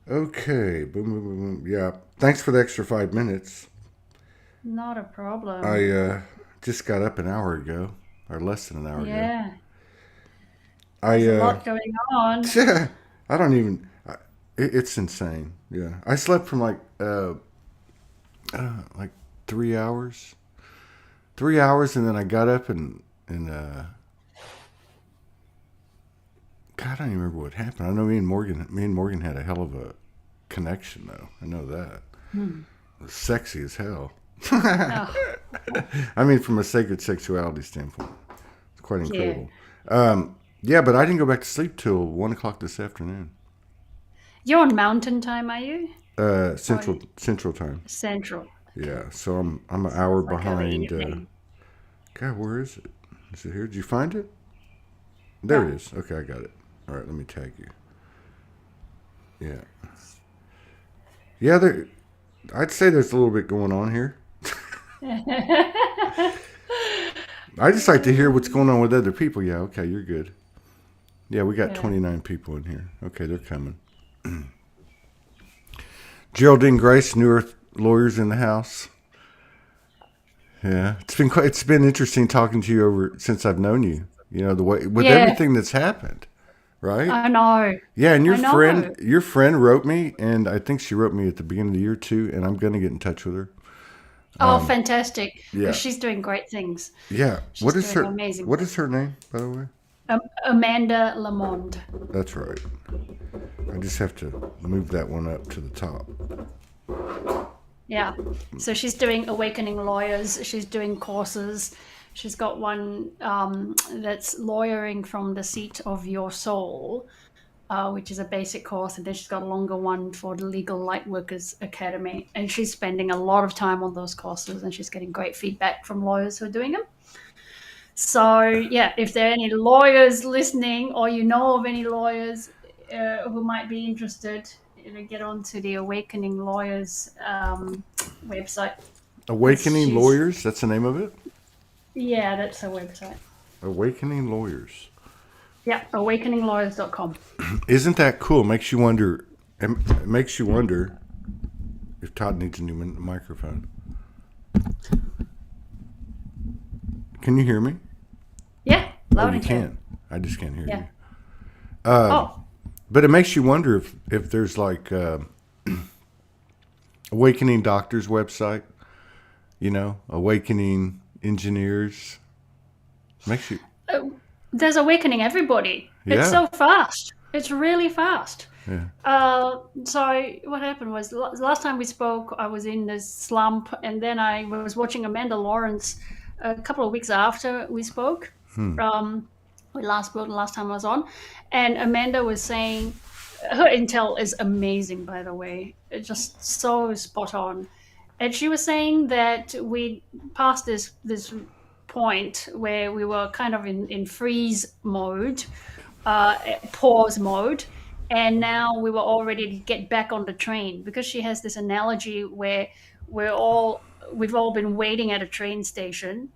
Okay. Boom, boom, boom, boom. Yeah. Thanks for the extra 5 minutes. Not a I problem. just got up an hour ago, or less than an hour ago. Yeah, I there's a lot going on. I don't even. It's insane. Yeah. I slept from like 3 hours, 3 hours, and then I got up and God, I don't even remember what happened. I know me and Morgan had a hell of a connection though. I know that. Hmm. It was sexy as hell. Oh, I mean, from a sacred sexuality standpoint, it's quite yeah. incredible. Yeah, but I didn't go back to sleep till 1 o'clock this afternoon. You're on mountain time, are you? Or Central time. central? Okay. Yeah, so I'm an So hour it's like early behind. evening. God, where is it? Is it here? Did you find it? There Yeah. it is. Okay, I got it. All right, let me tag you. Yeah, yeah. I'd say there's a little bit going on here. I just like to hear what's going on with other people. Yeah, okay, you're good. Yeah, we got Yeah. 29 people in here. Okay, they're coming. Geraldine Grace, New Earth lawyers in the house. Yeah, it's been interesting talking to you over since I've known you. You know the way with Yeah, everything that's happened, right? I know. Yeah, and I know. your friend wrote me, and I think she wrote me at the beginning of the year too. And I'm gonna get in touch with her. Oh, fantastic. Because Yeah, she's doing great things. yeah. She's doing amazing What is things. her name, by the way? Amanda Lamond. That's right. I just have to move that one up to the top. Yeah. So she's doing Awakening Lawyers. She's doing courses. She's got one that's lawyering from the seat of your soul, which is a basic course. And then she's got a longer one for the Legal Lightworkers Academy. And she's spending a lot of time on those courses and she's getting great feedback from lawyers who are doing them. So, yeah, if there are any lawyers listening or you know of any lawyers who might be interested, get onto the Awakening Lawyers website because Awakening she's, Lawyers. That's the name of it. yeah, that's her website. Awakening Lawyers. Yeah, awakeninglawyers.com. Isn't that cool? It makes you wonder if Todd needs a new microphone. Can you hear me? Yeah, Oh, loud you and clear. can. I just can't hear Yeah. you. Um, Oh, but it makes you wonder if there's like Awakening Doctors website. You know, Awakening Engineers. Makes you. uh, there's Awakening Everybody. It's Yeah. so fast. It's really fast. Yeah. So what happened was last time we spoke, I was in this slump, and then I was watching Amanda Lawrence a couple of weeks after we spoke. Hmm. We last spoke the last time I was on, and Amanda was saying her intel is amazing, by the way. It's just so spot on. And she was saying that we passed this point where we were kind of in freeze mode, pause mode, and now we were all ready to get back on the train because she has this analogy where we've all been waiting at a train station,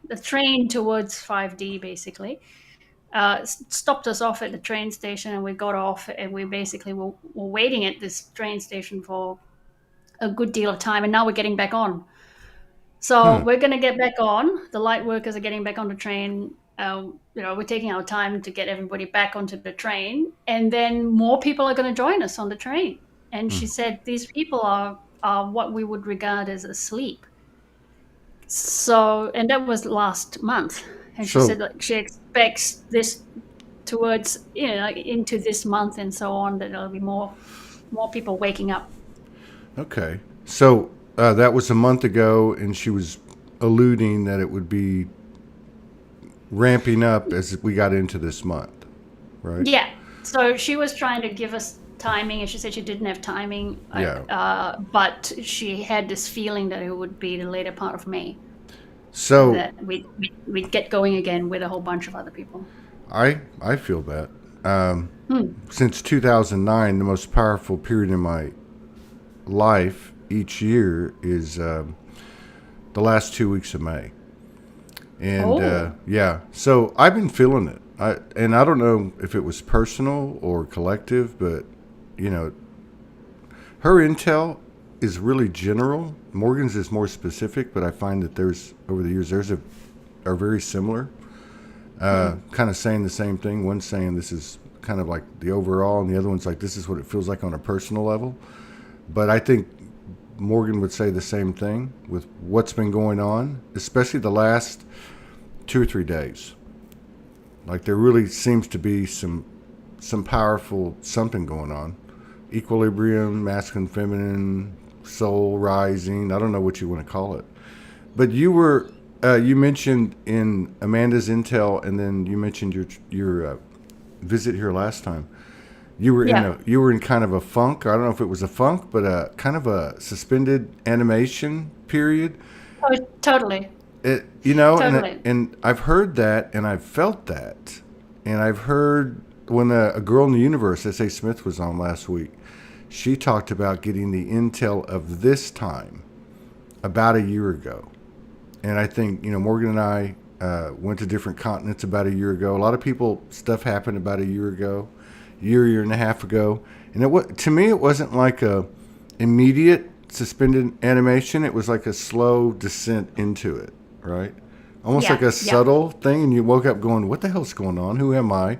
the train towards 5D basically, stopped us off at the train station and we got off and we basically were waiting at this train station for a good deal of time and now we're getting back on. So Hmm. we're going to get back on. The light workers are getting back on the train. We're taking our time to get everybody back onto the train, and then more people are going to join us on the train. And Hmm. she said these people are what we would regard as asleep. So, and that was last month. And she said So like she expects this towards like into this month and so on that there'll be more people waking up. okay. So that was a month ago, and she was alluding that it would be ramping up as we got into this month, right? Yeah. So she was trying to give us timing, and she said she didn't have timing, Yeah. but she had this feeling that it would be the later part of May So that we'd get going again with a whole bunch of other people. I feel that. Um, Hmm. since 2009, the most powerful period in my life each year is the last 2 weeks of May. And Oh, yeah, so I've been feeling it. I don't know if it was personal or collective, but you know, Her intel is really general. Morgan's is more specific, but I find that there's over the years are very similar. Kind of saying the same thing. One's saying this is kind of like the overall, and the other one's like this is what it feels like on a personal level. But I think Morgan would say the same thing with what's been going on, especially the last 2 or 3 days. Like there really seems to be some powerful something going on. Equilibrium, masculine, feminine, soul rising. I don't know what you want to call it. But you mentioned in Amanda's intel, and then you mentioned your visit here last time. You were in kind of a funk. I don't know if it was a funk, but a kind of a suspended animation period. Oh, totally. Totally. And I've heard that, and I've felt that, and I've heard when a girl in the universe, S.A. Smith, was on last week. She talked about getting the intel of this time about a year ago, and I think Morgan and I went to different continents about a year ago. A lot of people stuff happened about a year ago. Year and a half ago, and to me it wasn't like a immediate suspended animation. It was like a slow descent into it, right? Almost like a subtle thing, and you woke up going, "What the hell's going on? Who am I?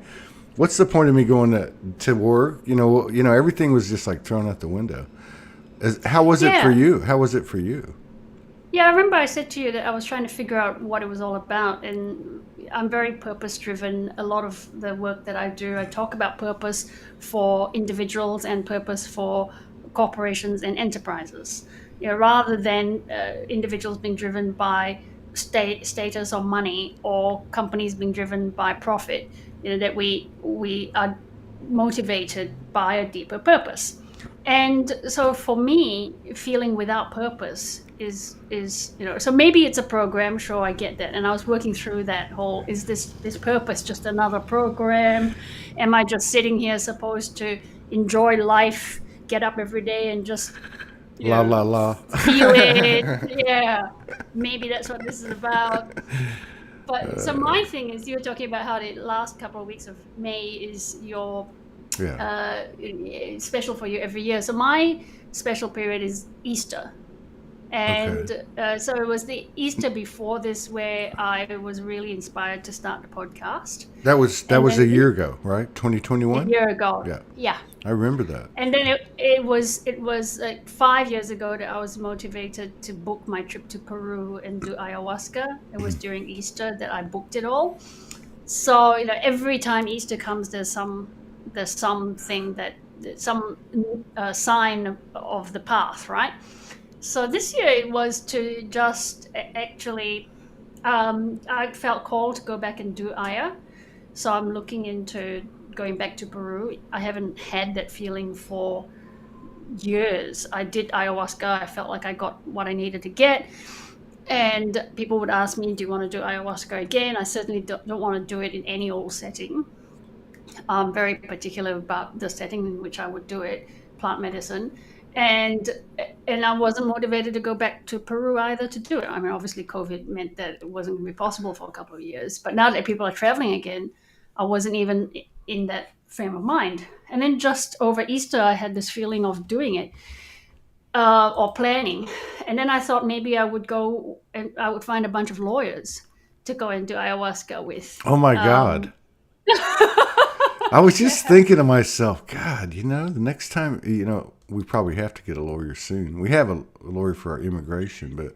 What's the point of me going to work?" Everything was just like thrown out the window. How was it for you? How was it for you? Yeah, I remember I said to you that I was trying to figure out what it was all about, and I'm very purpose-driven. A lot of the work that I do, I talk about purpose for individuals and purpose for corporations and enterprises. Rather than individuals being driven by status or money, or companies being driven by profit. That we are motivated by a deeper purpose. And so for me, feeling without purpose is so maybe it's a program, sure, I get that. And I was working through that whole, is this purpose just another program? Am I just sitting here supposed to enjoy life, get up every day and just la feel it? Yeah, maybe that's what this is about. But so my thing is, you were talking about how the last couple of weeks of May is your special for you every year. So my special period is Easter. And so it was the Easter before this where I was really inspired to start the podcast. That was a year ago, right? 2021? A year ago. Yeah. I remember that. And then it was like 5 years ago that I was motivated to book my trip to Peru and do ayahuasca. It was during Easter that I booked it all. So, every time Easter comes, there's something some sign of the path, right? So this year it was to just actually, I felt called to go back and do Aya. So I'm looking into going back to Peru. I haven't had that feeling for years. I did ayahuasca. I felt like I got what I needed to get. And people would ask me, do you want to do ayahuasca again? I certainly don't want to do it in any old setting. I'm very particular about the setting in which I would do it, plant medicine. And I wasn't motivated to go back to Peru either to do it. I mean, obviously COVID meant that it wasn't going to be possible for a couple of years. But now that people are traveling again, I wasn't even in that frame of mind. And then just over Easter, I had this feeling of doing it or planning. And then I thought maybe I would go and I would find a bunch of lawyers to go and do ayahuasca with. Oh, my God. I was just thinking to myself, God, the next time, we probably have to get a lawyer soon. We have a lawyer for our immigration, but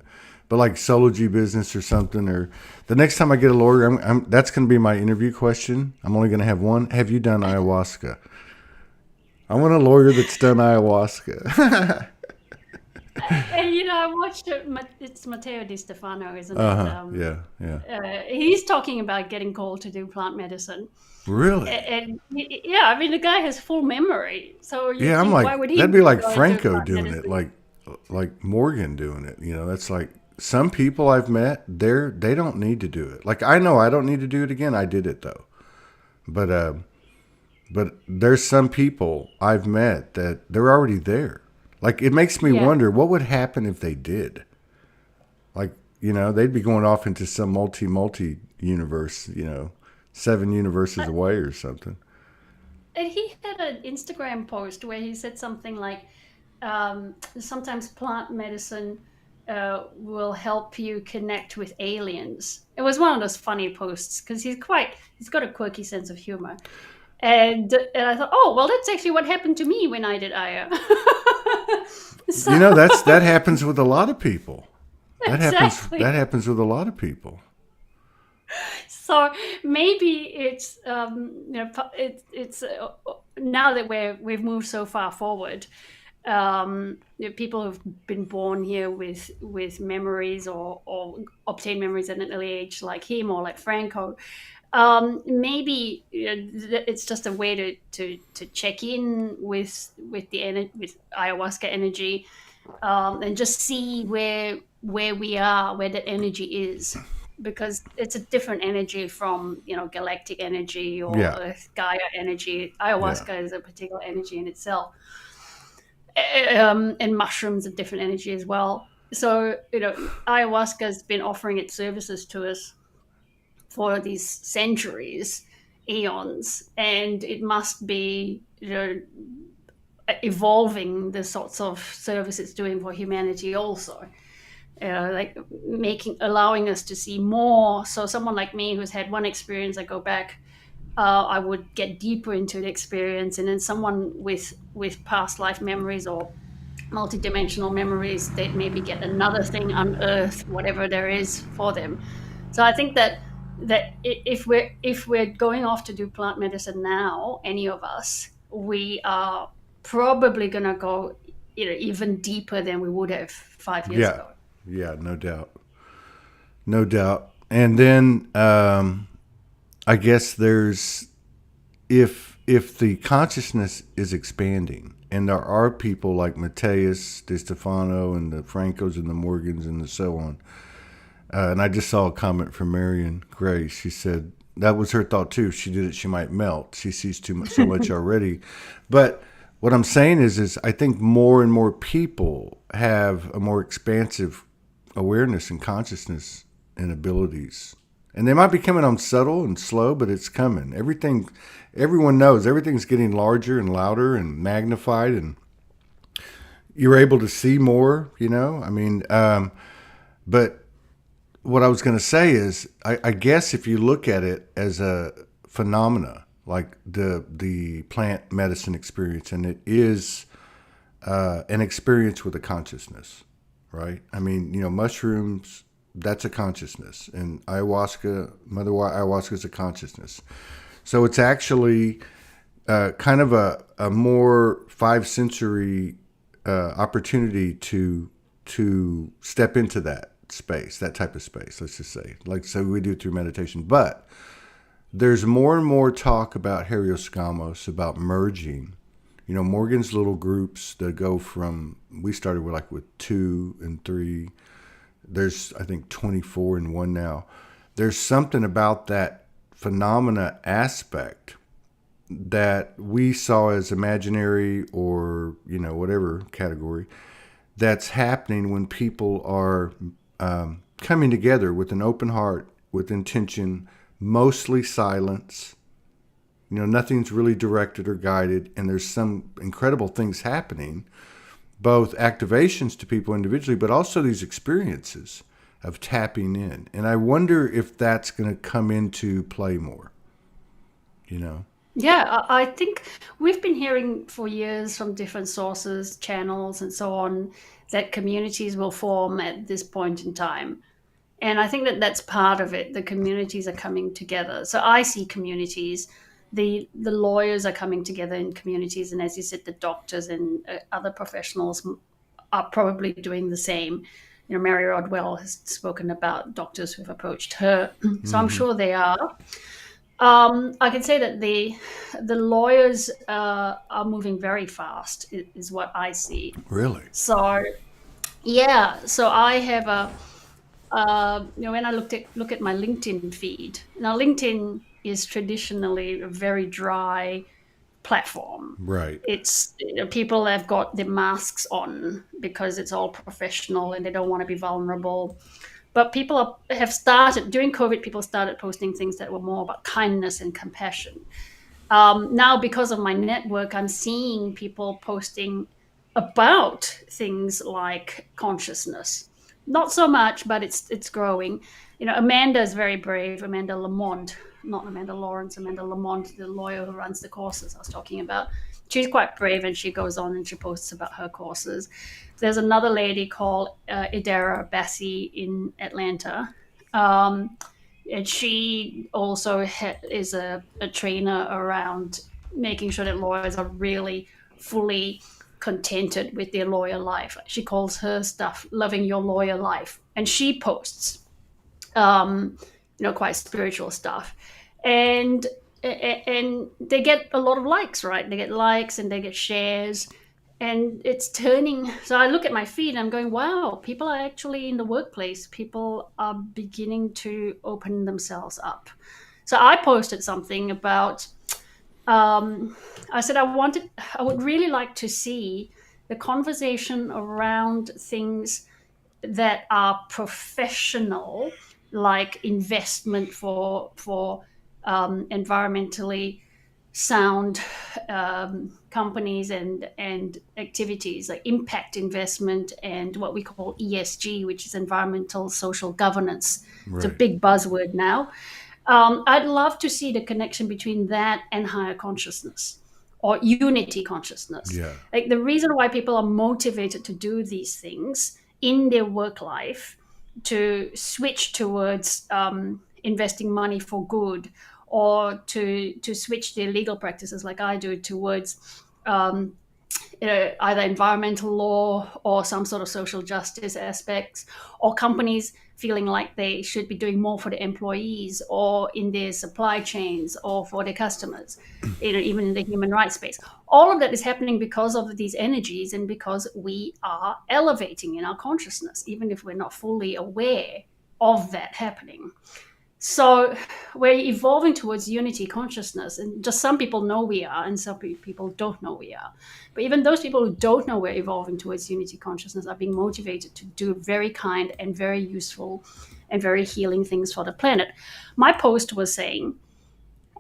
like Soulogy business or something, or the next time I get a lawyer, that's going to be my interview question. I'm only going to have one. Have you done ayahuasca? I want a lawyer that's done ayahuasca. And I watched it. It's Matteo Di Stefano, isn't it? Yeah. He's talking about getting called to do plant medicine. Really? And yeah, I mean, the guy has full memory. So I'm like, why would he that'd be like Franco doing it, like Morgan doing it. That's like some people I've met. They don't need to do it. Like I know I don't need to do it again. I did it though, but there's some people I've met that they're already there. Like it makes me wonder what would happen if they did. Like they'd be going off into some multi universe. 7 universes away or something. And he had an Instagram post where he said something like, sometimes plant medicine will help you connect with aliens. It was one of those funny posts because he's got a quirky sense of humor. And I thought, oh, well, that's actually what happened to me when I did Aya. So That happens with a lot of people. exactly. That happens with a lot of people. So maybe it's it's now that we've moved so far forward, people who've been born here with memories or obtained memories at an early age, like him or like Franco. Maybe it's just a way to check in with with ayahuasca energy, and just see where we are, where that energy is, because it's a different energy from galactic energy or Yeah, Gaia energy. yeah, Ayahuasca is a particular energy in itself, and mushrooms are different energy as well. So ayahuasca has been offering its services to us for these centuries, eons, and it must be evolving the sorts of service it's doing for humanity also. Like allowing us to see more. So someone like me who's had one experience, I go back, I would get deeper into the experience, and then someone with past life memories or multidimensional memories, they'd maybe get another thing unearthed, whatever there is for them. So I think that if we're going off to do plant medicine now, any of us, we are probably going to go even deeper than we would have 5 years yeah, ago. yeah. No doubt, no doubt. And then I guess there's if the consciousness is expanding, and there are people like Mateus De Stefano and the Francos and the Morgans and so on. And I just saw a comment from Marion Gray. She said that was her thought too. If she did it, she might melt. She sees so much already. But what I'm saying is I think more and more people have a more expansive awareness and consciousness and abilities. And they might be coming on subtle and slow, but it's coming. Everyone knows everything's getting larger and louder and magnified, and you're able to see more. I mean, but what I was going to say is, I guess if you look at it as a phenomena, like the plant medicine experience, and it is an experience with a consciousness, right? I mean, mushrooms, that's a consciousness, and Mother Ayahuasca is a consciousness. So it's actually kind of a more five sensory opportunity to step into that space, that type of space, let's just say, like so we do through meditation. But there's more and more talk about Herioscamos, about merging. Morgan's little groups that go from, we started with 2 and 3. There's, I think, 24 and 1 now. There's something about that phenomena aspect that we saw as imaginary or, whatever category, that's happening when people are coming together with an open heart, with intention, mostly silence. Nothing's really directed or guided, and there's some incredible things happening, both activations to people individually, but also these experiences of tapping in. And I wonder if that's going to come into play more, Yeah, I think we've been hearing for years from different sources, channels, and so on, that communities will form at this point in time. And I think that that's part of it. The communities are coming together. So I see communities. The lawyers are coming together in communities, and as you said, the doctors and other professionals are probably doing the same. Mary Rodwell has spoken about doctors who've approached her, so I'm sure they are. I can say that the lawyers are moving very fast, is what I see. Really? So yeah, so I have when I look at my LinkedIn feed. Now, LinkedIn is traditionally a very dry platform. Right. It's people have got their masks on because it's all professional and they don't want to be vulnerable. But people have started during COVID. People started posting things that were more about kindness and compassion. Now, because of my network, I'm seeing people posting about things like consciousness. Not so much, but it's growing. Amanda is very brave. Amanda Lamont, not Amanda Lawrence, Amanda Lamont, the lawyer who runs the courses I was talking about. She's quite brave, and she goes on and she posts about her courses. There's another lady called Idara Bassi in Atlanta. And she also is a trainer around making sure that lawyers are really fully contented with their lawyer life. She calls her stuff "loving your lawyer life," and she posts, quite spiritual stuff, and they get a lot of likes, right? They get likes and they get shares, and it's turning. So I look at my feed and I'm going, wow, people are actually in the workplace. People are beginning to open themselves up. So I posted something about, I said I would really like to see the conversation around things that are professional, like investment for environmentally sound companies and activities, like impact investment and what we call ESG, which is environmental social governance. It's a Right. big buzzword now. I'd love to see the connection between that and higher consciousness or unity consciousness. Yeah. Like the reason why people are motivated to do these things in their work life, to switch towards investing money for good, or to switch their legal practices like I do towards either environmental law or some sort of social justice aspects, or companies feeling like they should be doing more for the employees or in their supply chains or for their customers, even in the human rights space. All of that is happening because of these energies and because we are elevating in our consciousness, even if we're not fully aware of that happening. So we're evolving towards unity consciousness, and just some people know we are and some people don't know we are. But even those people who don't know we're evolving towards unity consciousness are being motivated to do very kind and very useful and very healing things for the planet. My post was saying,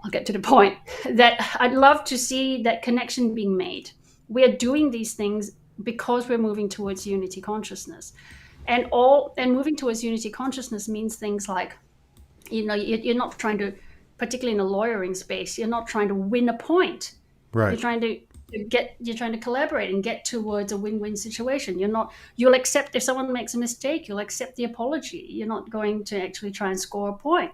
I'll get to the point, that I'd love to see that connection being made. We are doing these things because we're moving towards unity consciousness. And moving towards unity consciousness means things like, you're not trying to, particularly in a lawyering space, you're not trying to win a point. Right. You're trying to collaborate and get towards a win-win situation. You'll accept if someone makes a mistake, you'll accept the apology. You're not going to actually try and score a point.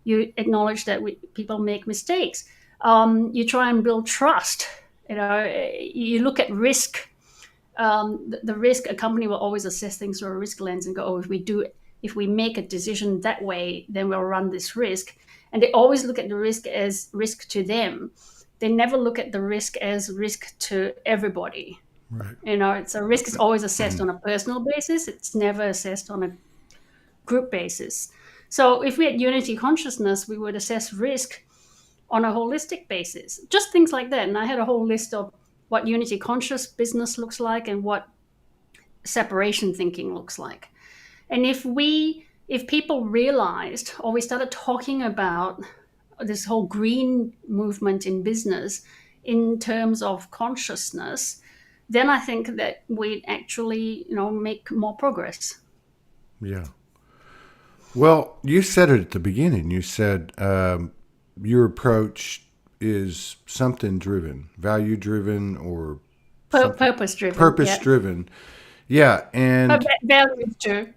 You acknowledge that people make mistakes. You try and build trust. You look at risk. The risk, a company will always assess things through a risk lens and go, oh, if we make a decision that way, then we'll run this risk. And they always look at the risk as risk to them. They never look at the risk as risk to everybody. Right. It's a risk is always assessed on a personal basis. It's never assessed on a group basis. So if we had unity consciousness, we would assess risk on a holistic basis. Just things like that. And I had a whole list of what unity conscious business looks like and what separation thinking looks like. And if people realized, or we started talking about this whole green movement in business in terms of consciousness, then I think that we'd actually, make more progress. Yeah. Well, you said it at the beginning. You said your approach is something driven, value driven, or Purpose driven. purpose driven. Yeah. And values too.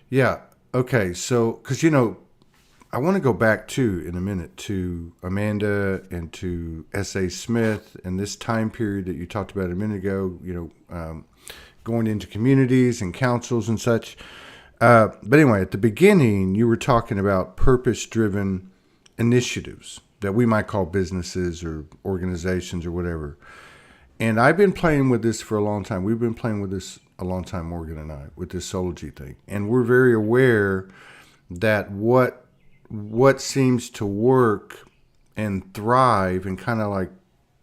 yeah. Okay. So, because, I want to go back in a minute to Amanda and to S.A. Smith and this time period that you talked about a minute ago, going into communities and councils and such. But anyway, at the beginning, you were talking about purpose-driven initiatives that we might call businesses or organizations or whatever. And I've been playing with this for a long time. We've been playing with this a long time, Morgan and I, with this Soulogy thing. And we're very aware that what seems to work and thrive and kind of like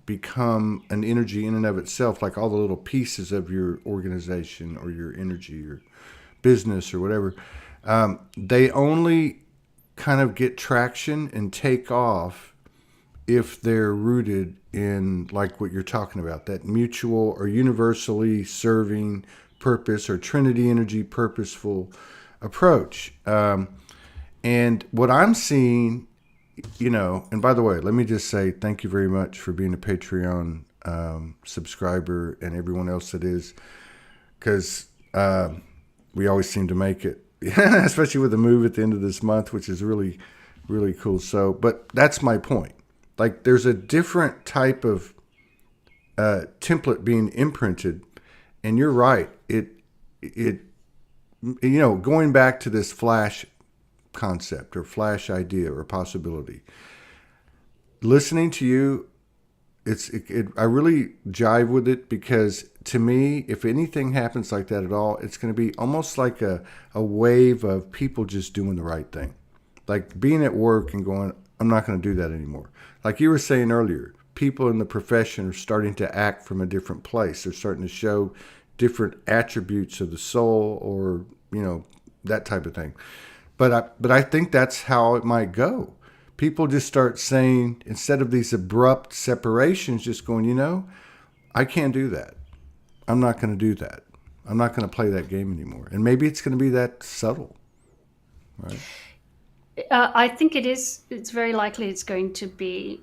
become an energy in and of itself, like all the little pieces of your organization or your energy or business or whatever, they only kind of get traction and take off if they're rooted in like what you're talking about, that mutual or universally serving purpose or Trinity energy purposeful approach. And what I'm seeing, and by the way, let me just say thank you very much for being a Patreon subscriber and everyone else that is, because we always seem to make it, especially with the move at the end of this month, which is really, really cool. So, but that's my point. Like, there's a different type of template being imprinted, and you're right. Going back to this flash concept or flash idea or possibility, listening to you, I really jive with it, because to me, if anything happens like that at all, it's going to be almost like a wave of people just doing the right thing. Like being at work and going, I'm not going to do that anymore. Like you were saying earlier, people in the profession are starting to act from a different place. They're starting to show different attributes of the soul, or, that type of thing. But I think that's how it might go. People just start saying, instead of these abrupt separations, just going, I can't do that. I'm not going to do that. I'm not going to play that game anymore. And maybe it's going to be that subtle, right? I think it is. It's very likely it's going to be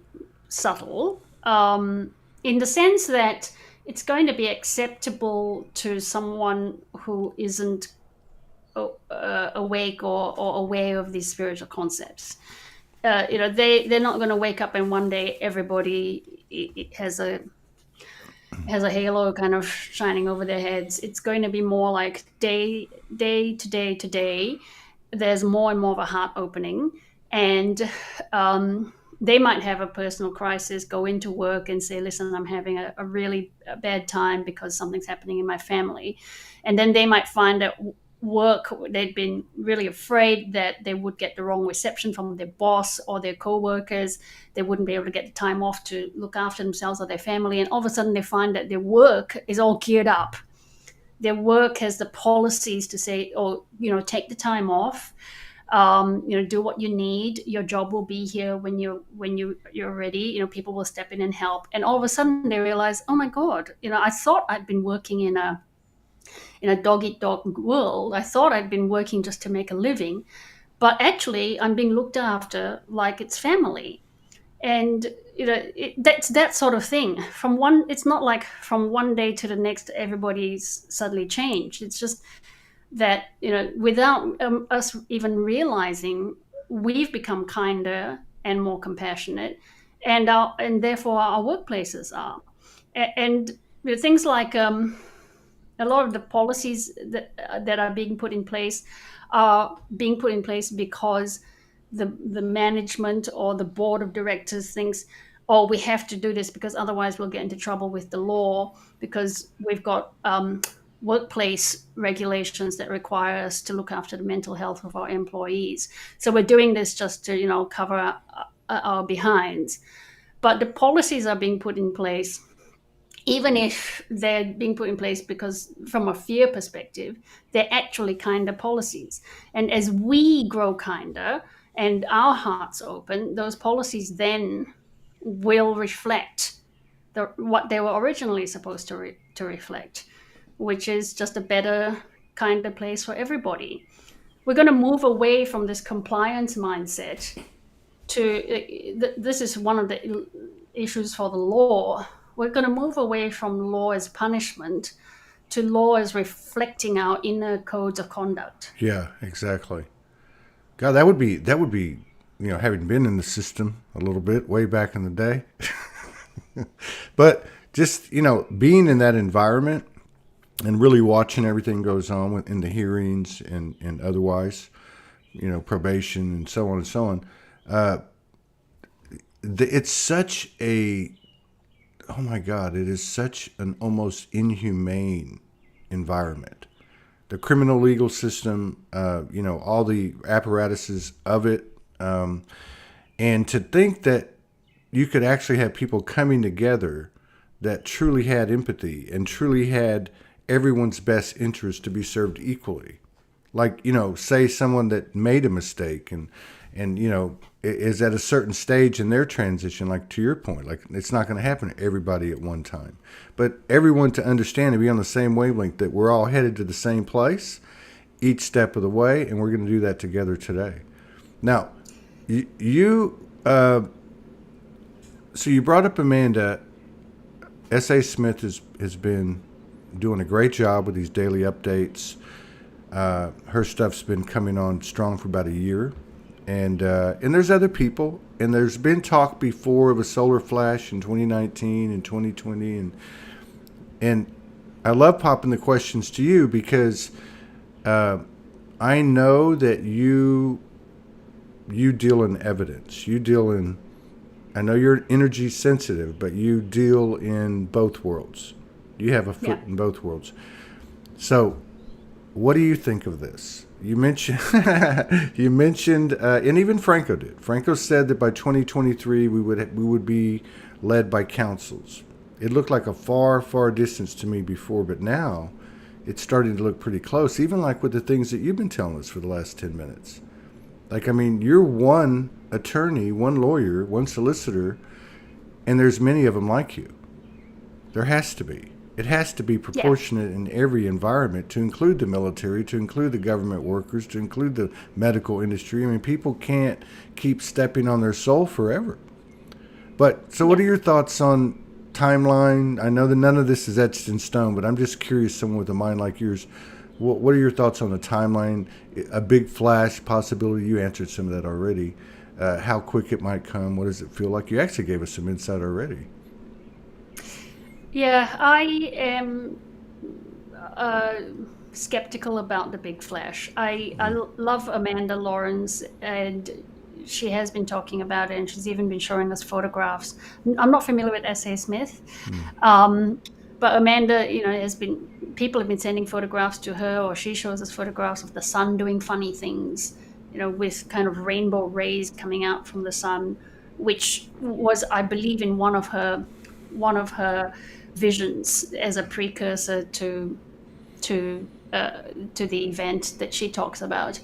subtle, in the sense that it's going to be acceptable to someone who isn't awake or aware of these spiritual concepts. They're not going to wake up and one day everybody has a halo kind of shining over their heads. It's going to be more like day to day. There's more and more of a heart opening, and they might have a personal crisis, go into work and say, listen, I'm having a really bad time because something's happening in my family. And then they might find at work, they'd been really afraid that they would get the wrong reception from their boss or their co-workers. They wouldn't be able to get the time off to look after themselves or their family. And all of a sudden they find that their work is all geared up. Their work has the policies to say, take the time off, do what you need. Your job will be here when you're ready. People will step in and help. And all of a sudden they realize, oh my God, I thought I'd been working in a dog-eat-dog world. I thought I'd been working just to make a living, but actually I'm being looked after like it's family. And that's that sort of thing. It's not like from one day to the next everybody's suddenly changed. It's just that without us even realizing, we've become kinder and more compassionate, and therefore our workplaces are. And things like a lot of the policies that are being put in place are being put in place because the management or the board of directors thinks, oh, we have to do this because otherwise we'll get into trouble with the law, because we've got workplace regulations that require us to look after the mental health of our employees. So we're doing this just to, cover our behinds. But the policies are being put in place, even if they're being put in place because from a fear perspective, they're actually kinder policies. And as we grow kinder and our hearts open, those policies then will reflect what they were originally supposed to reflect, which is just a better, kinder place for everybody. We're going to move away from this compliance mindset to, this is one of the issues for the law. We're going to move away from law as punishment to law as reflecting our inner codes of conduct. Yeah, exactly. God, that would be, having been in the system a little bit way back in the day, but just, being in that environment and really watching everything goes on in the hearings and otherwise, probation and so on and so on. It's such a, oh my God, it is such an almost inhumane environment. The criminal legal system, all the apparatuses of it. And to think that you could actually have people coming together that truly had empathy and truly had everyone's best interest to be served equally. Like, say someone that made a mistake and is at a certain stage in their transition, like to your point, like it's not going to happen to everybody at one time, but everyone to understand and be on the same wavelength that we're all headed to the same place each step of the way, and we're going to do that together today. Now, so you brought up Amanda. S.A. Smith has been doing a great job with these daily updates. Her stuff's been coming on strong for about a year. And there's other people, and there's been talk before of a solar flash in 2019 and 2020, and I love popping the questions to you because I know that you deal in evidence. You deal in, I know you're energy sensitive, but you deal in both worlds. You have a foot in both worlds. So, what do you think of this? You mentioned, and even Franco did. Franco said that by 2023 we would be led by councils. It looked like a far, far distance to me before, but now it's starting to look pretty close. Even like with the things that you've been telling us for the last 10 minutes. Like, I mean, you're one attorney, one lawyer, one solicitor, and there's many of them like you. There has to be. It has to be proportionate in every environment, to include the military, to include the government workers, to include the medical industry. I mean, people can't keep stepping on their soul forever. But so what are your thoughts on timeline? I know that none of this is etched in stone, but I'm just curious, someone with a mind like yours, what are your thoughts on the timeline? A big flash possibility? You answered some of that already. How quick it might come? What does it feel like? You actually gave us some insight already. Yeah, I am skeptical about the big flash. I love Amanda Lawrence, and she has been talking about it, and she's even been showing us photographs. I'm not familiar with S.A. Smith, but Amanda, people have been sending photographs to her, or she shows us photographs of the sun doing funny things, with kind of rainbow rays coming out from the sun, which was, I believe, in one of her visions as a precursor to the event that she talks about.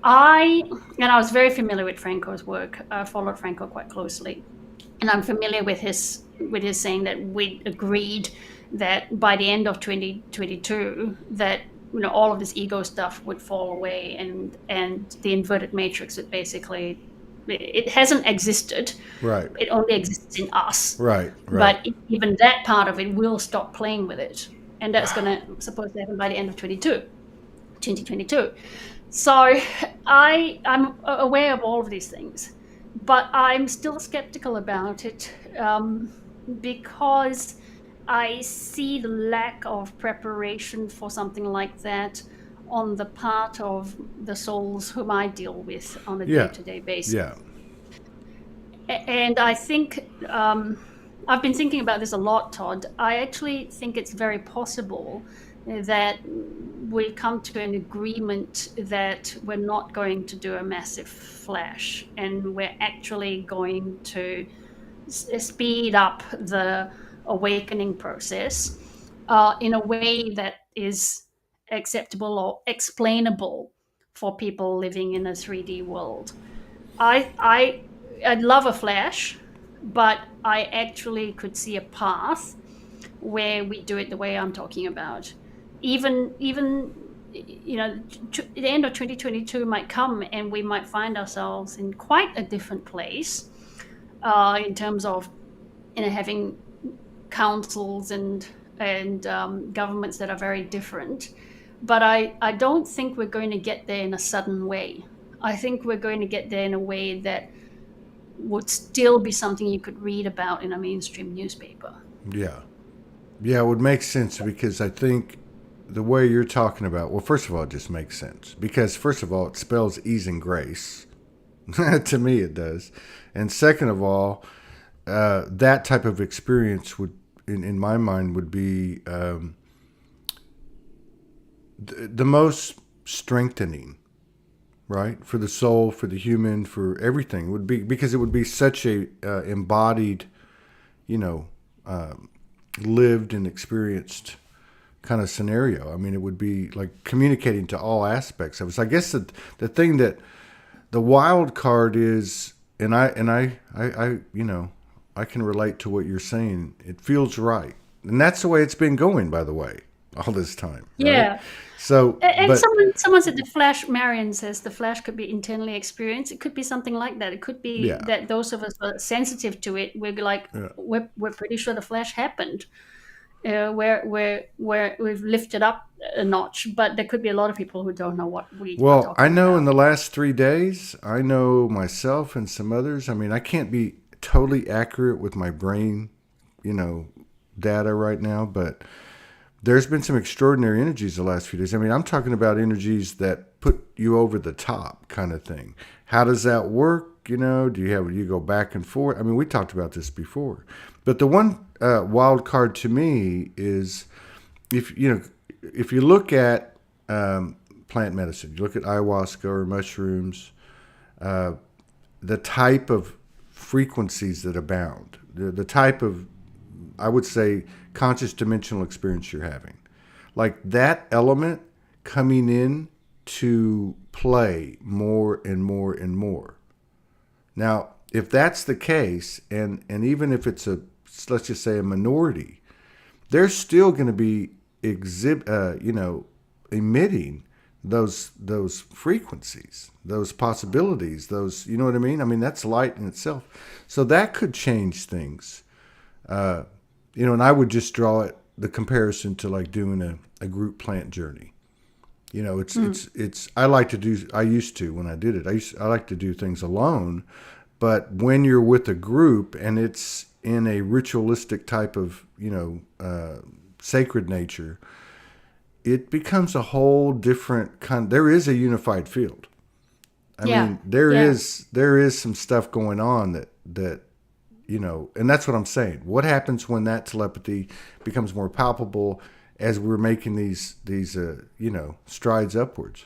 I was very familiar with Franco's work. I followed Franco quite closely, and I'm familiar with his saying that we agreed that by the end of 2022 that all of this ego stuff would fall away, and the inverted matrix would basically, it hasn't existed. Right. It only exists in us. Right. But even that part of it will stop playing with it. And that's supposed to happen by the end of 2022. So I'm aware of all of these things, but I'm still skeptical about it because I see the lack of preparation for something like that on the part of the souls whom I deal with on a day-to-day basis. Yeah. And I think, I've been thinking about this a lot, Todd. I actually think it's very possible that we come to an agreement that we're not going to do a massive flash, and we're actually going to speed up the awakening process in a way that is acceptable or explainable for people living in a 3D world. I'd love a flash, but I actually could see a path where we do it the way I'm talking about. Even the end of 2022 might come, and we might find ourselves in quite a different place in terms of having councils and governments that are very different. But I don't think we're going to get there in a sudden way. I think we're going to get there in a way that would still be something you could read about in a mainstream newspaper. Yeah, it would make sense, because I think the way you're talking about, well, first of all, it just makes sense, because first of all, it spells ease and grace. To me, it does. And second of all, that type of experience would, in my mind, would be the most strengthening, right? For the soul, for the human, for everything, would be, because it would be such a embodied, lived and experienced kind of scenario. I mean, it would be like communicating to all aspects of us. I guess that the thing that the wild card is and I I can relate to what you're saying. It feels right, and that's the way it's been going, by the way, all this time, right? Yeah. So, And but someone said the flash, Marion says the flash could be internally experienced. It could be something like that. It could be yeah, that those of us who are sensitive to it, we're like, yeah. we're pretty sure the flash happened. Where we've lifted up a notch, but there could be a lot of people who don't know what we are Well, I talking know in about. the last 3 days, I know myself and some others. I mean, I can't be totally accurate with my brain, you know, data right now, but there's been some extraordinary energies the last few days. I mean, I'm talking about energies that put you over the top kind of thing. How does that work? Do you go back and forth? I mean, we talked about this before, but the one wild card to me is if you look at plant medicine, you look at ayahuasca or mushrooms, the type of frequencies that abound, the type of, I would say, conscious dimensional experience you're having. Like that element coming in to play more and more and more. Now, if that's the case, and even if it's let's just say a minority, they're still going to be emitting those frequencies, those possibilities, those, you know what I mean? I mean, that's light in itself. So that could change things. And I would just draw the comparison to like doing a group plant journey. I used to, when I did it, I like to do things alone, but when you're with a group and it's in a ritualistic type of, sacred nature, it becomes a whole different kind. There is a unified field. I Yeah, mean, there yeah. is some stuff going on that, and that's what I'm saying. What happens when that telepathy becomes more palpable as we're making these strides upwards?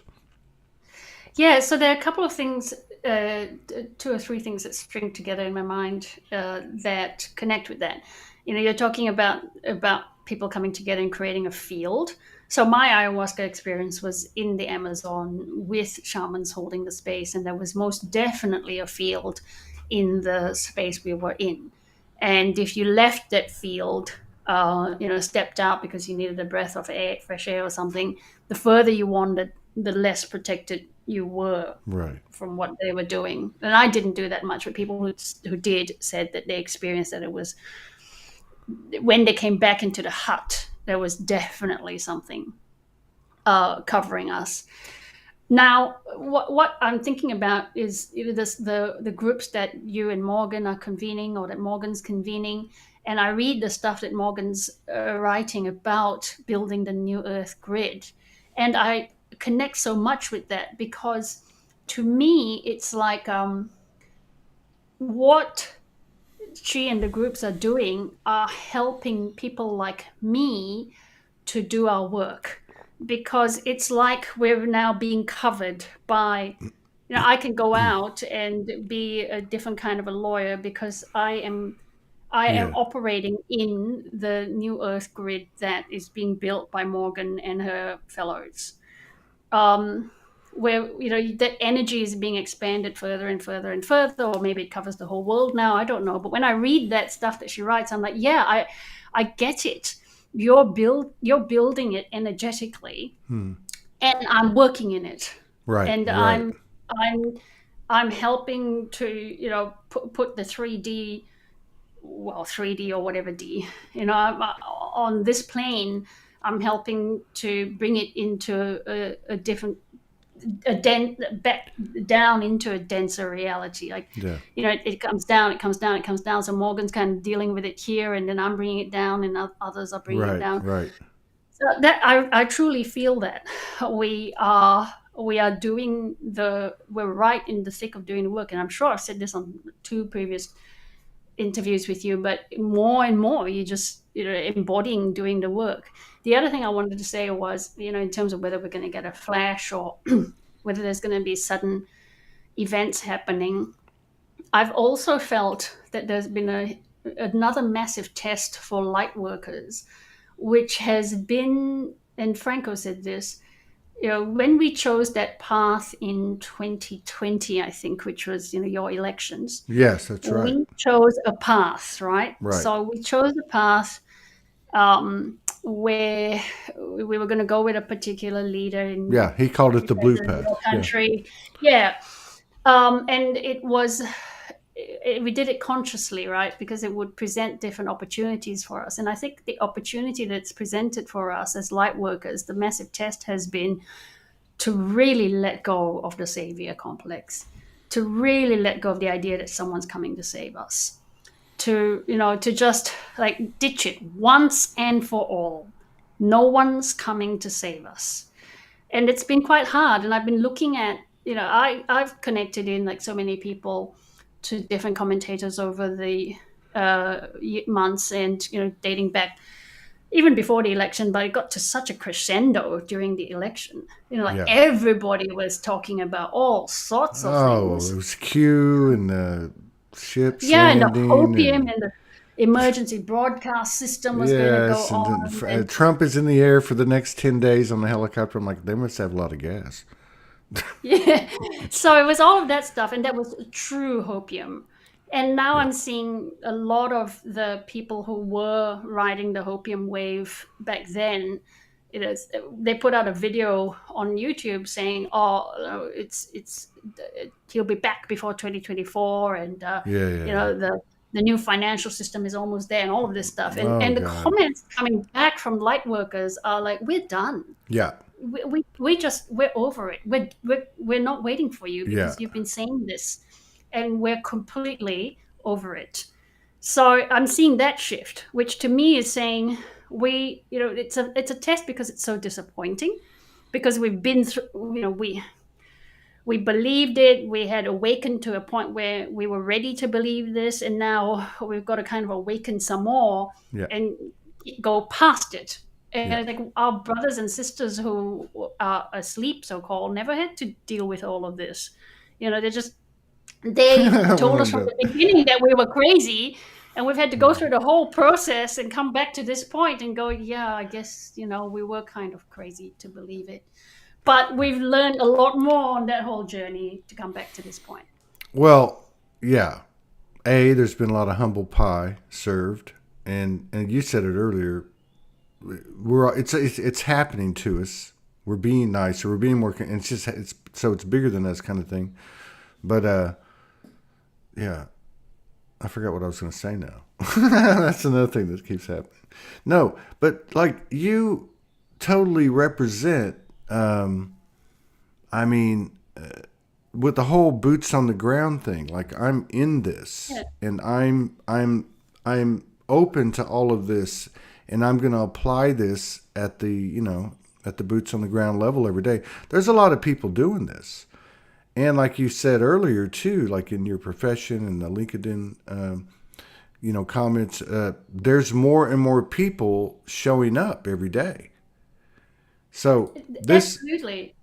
Yeah, so there are a couple of things, two or three things that string together in my mind that connect with that. You're talking about people coming together and creating a field. So my ayahuasca experience was in the Amazon with shamans holding the space, and there was most definitely a field in the space we were in. And if you left that field, stepped out because you needed a breath of air, fresh air or something, the further you wandered, the less protected you were Right. from what they were doing. And I didn't do that much, but people who did said that they experienced that it was when they came back into the hut, there was definitely something covering us. Now, what I'm thinking about is the groups that you and Morgan are convening, or that Morgan's convening, and I read the stuff that Morgan's writing about building the New Earth grid, and I connect so much with that because, to me, it's like what she and the groups are doing are helping people like me to do our work, because it's like we're now being covered by, I can go out and be a different kind of a lawyer because I am Yeah. operating in the New Earth grid that is being built by Morgan and her fellows, um, where that energy is being expanded further and further and further, or maybe it covers the whole world now. I don't know, but when I read that stuff that she writes, I'm like, yeah, I get it. You're building it energetically, Hmm. and I'm working in it, Right. and Right. I'm helping to put the 3D, well, 3D or whatever D, on this plane. I'm helping to bring it into a different, back down into a denser reality. Like, Yeah. it comes down, it comes down, it comes down. So Morgan's kind of dealing with it here, and then I'm bringing it down, and others are bringing it Right. down. Right. So that I truly feel that we are doing we're right in the thick of doing the work. And I'm sure I've said this on two previous interviews with you, but more and more you just embodying doing the work. The other thing I wanted to say was, in terms of whether we're going to get a flash, or whether there's going to be sudden events happening, I've also felt that there's been another massive test for light workers, which has been, and Franco said this, when we chose that path in 2020, I think, which was, your elections, Yes, that's right. we chose a path, right? Right. So we chose a path where we were going to go with a particular leader in Yeah, he called it the blue president of path. the Yeah. country. Yeah. And we did it consciously, right? Because it would present different opportunities for us. And I think the opportunity that's presented for us as light workers, the massive test has been to really let go of the savior complex, to really let go of the idea that someone's coming to save us, to just like ditch it once and for all. No one's coming to save us. And it's been quite hard. And I've been looking at, I've connected in like so many people to different commentators over the months, and dating back even before the election, but it got to such a crescendo during the election. Like Yeah. everybody was talking about all sorts of Oh, it things. was Q and the ships Yeah, and the landing opium and and the emergency broadcast system was going to go yes, and on. then And Trump is in the air for the next 10 days on the helicopter. I'm like, they must have a lot of gas. yeah, so it was all of that stuff, and that was true hopium. And now Yeah. I'm seeing a lot of the people who were riding the hopium wave back then. It is They put out a video on YouTube saying, "Oh, it's he'll be back before 2024, and Yeah, yeah, yeah. the new financial system is almost there, and all of this stuff." And Oh and the God. comments coming back from light workers are like, "We're done. Yeah. We're over it. We're not waiting for you Yeah. because you've been saying this, and we're completely over it." So I'm seeing that shift, which to me is saying it's a test because it's so disappointing, because we've been through, we believed it, we had awakened to a point where we were ready to believe this, and now we've got to kind of awaken some more Yeah. and go past it. Yeah. And like our brothers and sisters who are asleep, so called, never had to deal with all of this. They told us from Wanda. the beginning that we were crazy, and we've had to go through the whole process and come back to this point and go, yeah, I guess we were kind of crazy to believe it, but we've learned a lot more on that whole journey to come back to this point. Well, yeah. There's been a lot of humble pie served, and you said it earlier. It's happening to us. We're being nicer. We're being more. It's bigger than us kind of thing. But yeah, I forgot what I was going to say now. That's another thing that keeps happening. No, but like you totally represent. I mean, with the whole boots on the ground thing. Like I'm in this, Yeah. and I'm open to all of this, and I'm going to apply this at the boots on the ground level every day. There's a lot of people doing this. And like you said earlier too, like in your profession and the LinkedIn, comments, there's more and more people showing up every day. So this, Absolutely.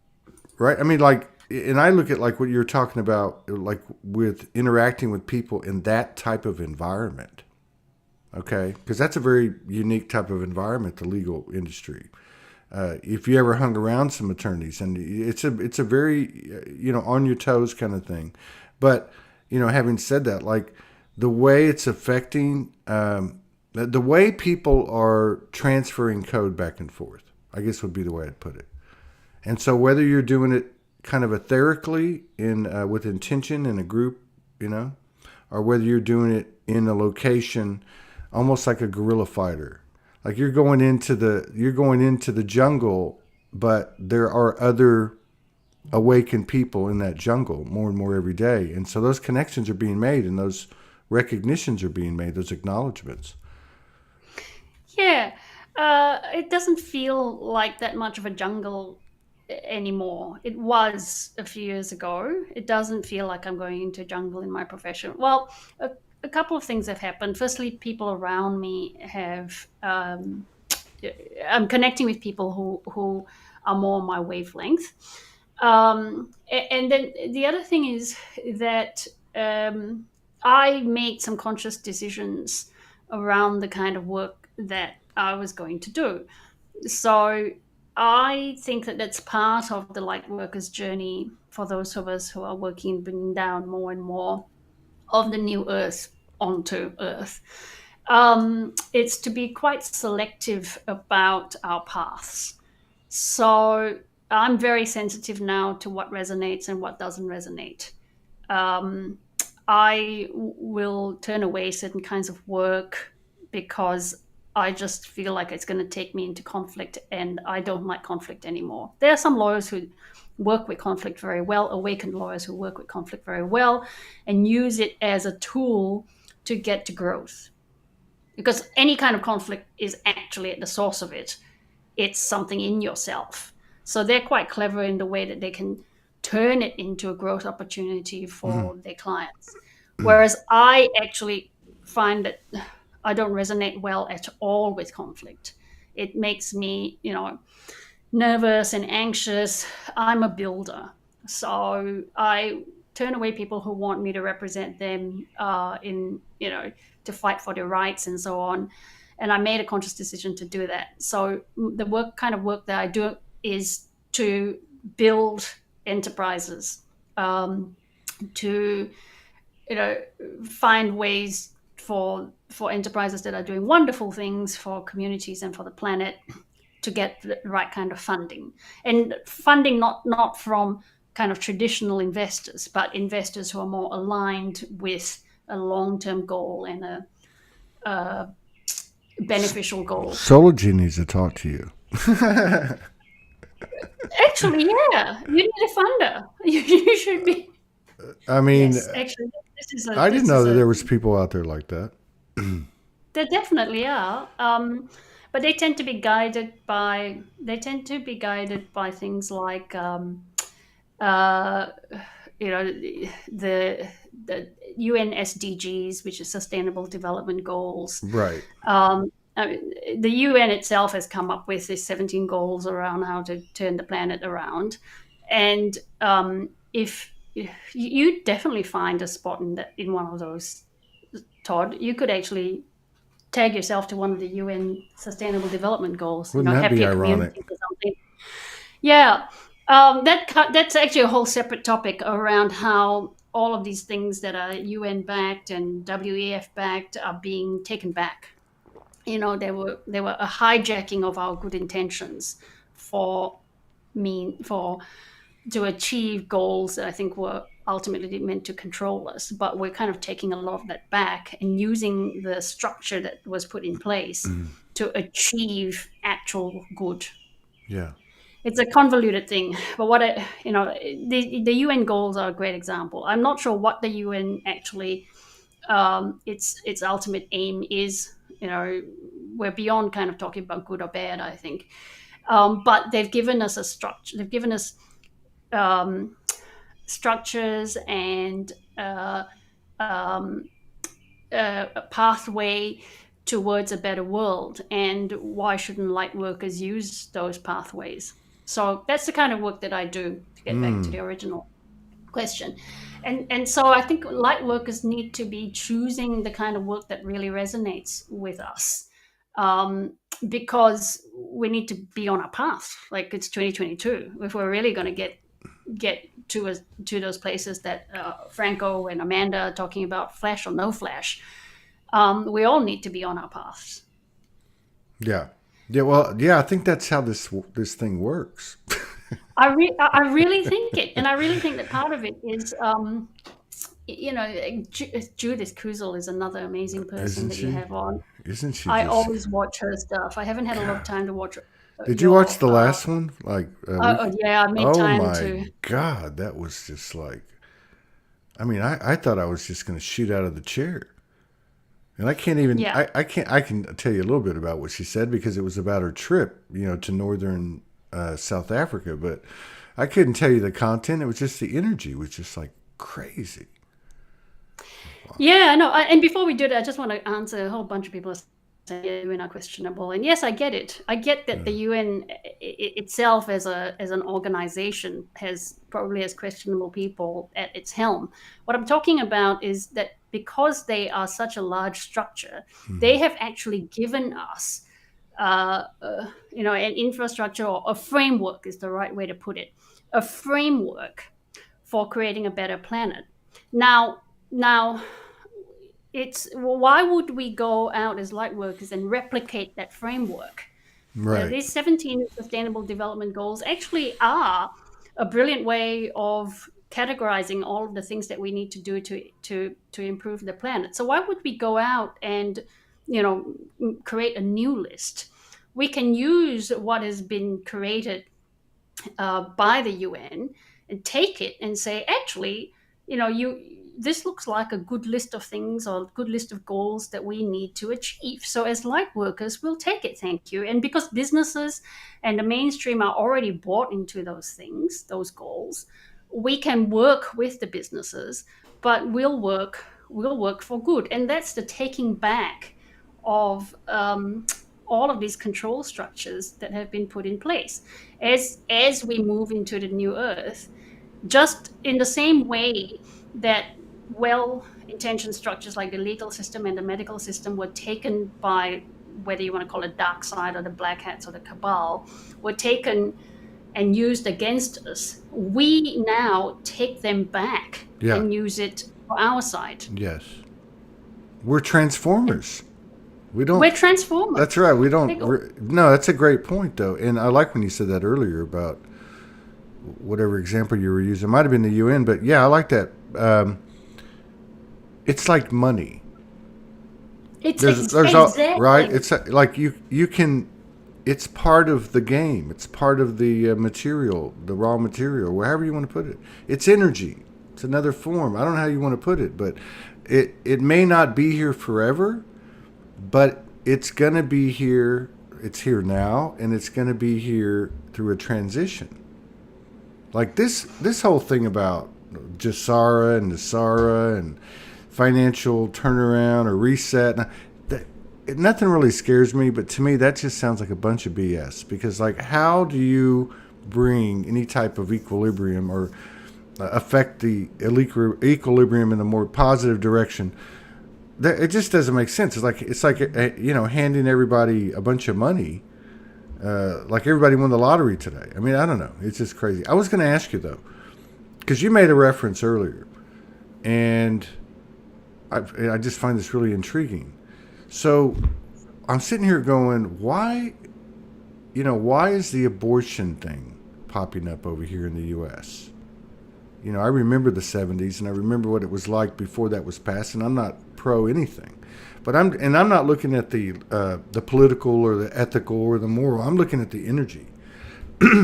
right? I mean, like, and I look at like what you're talking about, like with interacting with people in that type of environment. Okay, because that's a very unique type of environment, the legal industry. If you ever hung around some attorneys, and it's a very on your toes kind of thing. But having said that, like the way it's affecting the way people are transferring code back and forth, I guess would be the way I'd put it. And so whether you're doing it kind of etherically in with intention in a group, or whether you're doing it in a location, almost like a guerrilla fighter. Like you're going into the jungle, but there are other awakened people in that jungle more and more every day. And so those connections are being made, and those recognitions are being made, those acknowledgments. Yeah. It doesn't feel like that much of a jungle anymore. It was a few years ago. It doesn't feel like I'm going into a jungle in my profession. Well, a couple of things have happened. Firstly, people around me have. I'm connecting with people who are more on my wavelength. And then the other thing is that I made some conscious decisions around the kind of work that I was going to do. So I think that that's part of the light workers journey for those of us who are working, bringing down more and more of the new earth onto earth. It's to be quite selective about our paths. So I'm very sensitive now to what resonates and what doesn't resonate. Um, I will turn away certain kinds of work because I just feel like it's going to take me into conflict, and I don't like conflict anymore. There are some lawyers who work with conflict very well, awakened lawyers who work with conflict very well, and use it as a tool to get to growth. Because any kind of conflict is actually at the source of it. It's something in yourself. So they're quite clever in the way that they can turn it into a growth opportunity for their clients. Whereas I actually find that I don't resonate well at all with conflict. It makes me, nervous and anxious. I'm a builder. So I turn away people who want me to represent them to fight for their rights and so on. And I made a conscious decision to do that. So the kind of work that I do is to build enterprises, to find ways for enterprises that are doing wonderful things for communities and for the planet to get the right kind of funding. And funding not from kind of traditional investors, but investors who are more aligned with a long-term goal and a beneficial goal. Soulogy needs to talk to you. Actually, yeah, you need a funder. You should be. I mean, Yes, actually, I didn't know that there was people out there like that. There definitely are, but they tend to be guided by things like uh, the UN SDGs, which is Sustainable Development Goals. Right. The UN itself has come up with these 17 goals around how to turn the planet around, and if you definitely find a spot in one of those, Todd, you could actually tag yourself to one of the UN Sustainable Development Goals. Wouldn't that be happier ironic? communities or something. Yeah, that's actually a whole separate topic around how all of these things that are UN backed and WEF backed are being taken back. They were a hijacking of our good intentions to achieve goals that I think were ultimately meant to control us. But we're kind of taking a lot of that back and using the structure that was put in place to achieve actual good. Yeah. It's a convoluted thing, but the UN goals are a great example. I'm not sure what the UN actually its ultimate aim is. We're beyond kind of talking about good or bad, I think. But they've given us a structure. They've given us structures and a pathway towards a better world. And why shouldn't light workers use those pathways? So that's the kind of work that I do, to get back to the original question. And so I think light workers need to be choosing the kind of work that really resonates with us, because we need to be on a path. Like, it's 2022. If we're really going to get to those places that Franco and Amanda are talking about, flash or no flash, we all need to be on our paths. Yeah. Yeah. Well, yeah, I think that's how this thing works. I really think it, and I really think that part of it is, Judith Kuzel is another amazing person that you have on. Isn't she? I always watch her stuff. I haven't had a lot of time to watch. Did you watch the last one? Yeah, I made time my to. God, that was just like. I mean, I thought I was just going to shoot out of the chair. And I can't even, Yeah. I can tell you a little bit about what she said, because it was about her trip, to northern South Africa. But I couldn't tell you the content. It was just the energy was just like crazy. Wow. Yeah, I know. And before we do that, I just want to answer a whole bunch of people saying the UN are questionable. And yes, I get it. I get that the UN itself as an organization has questionable people at its helm. What I'm talking about is that because they are such a large structure, they have actually given us an infrastructure, or a framework is the right way to put it, a framework for creating a better planet. Now, it's why would we go out as light workers and replicate that framework? Right. These 17 sustainable development goals actually are a brilliant way of categorizing all of the things that we need to do to improve the planet. So why would we go out and create a new list? We can use what has been created by the UN and take it and say, actually, this looks like a good list of things or a good list of goals that we need to achieve. So as light workers, we'll take it, thank you. And because businesses and the mainstream are already bought into those things, those goals, we can work with the businesses, but we'll work for good. And that's the taking back of all of these control structures that have been put in place as we move into the new earth, just in the same way that well-intentioned structures like the legal system and the medical system were taken by, whether you want to call it dark side or the black hats or the cabal, were taken and used against us. We now take them back Yeah. and use it for our side. Yes. We're transformers. We're transformers. That's right. We don't. No, that's a great point, though. And I like when you said that earlier about whatever example you were using. It might have been the UN, but yeah, I like that. It's like money. Exactly. Right. It's like you can. It's part of the game. It's part of the material, the raw material, wherever you want to put it. It's energy. It's another form. I don't know how you want to put it, but it may not be here forever, but it's going to be here. It's here now, and it's going to be here through a transition. Like this whole thing about Jasara and Nasara and financial turnaround or reset. Nothing really scares me, but to me that just sounds like a bunch of BS. Because like, how do you bring any type of equilibrium or affect the equilibrium in a more positive direction? It just doesn't make sense. It's like handing everybody a bunch of money, like everybody won the lottery today. I mean, I don't know. It's just crazy. I was going to ask you though, because you made a reference earlier, and I just find this really intriguing. So I'm sitting here going, why is the abortion thing popping up over here in the U.S.? I remember the 70s, and I remember what it was like before that was passed, and I'm not pro anything. But I'm not looking at the political or the ethical or the moral. I'm looking at the energy.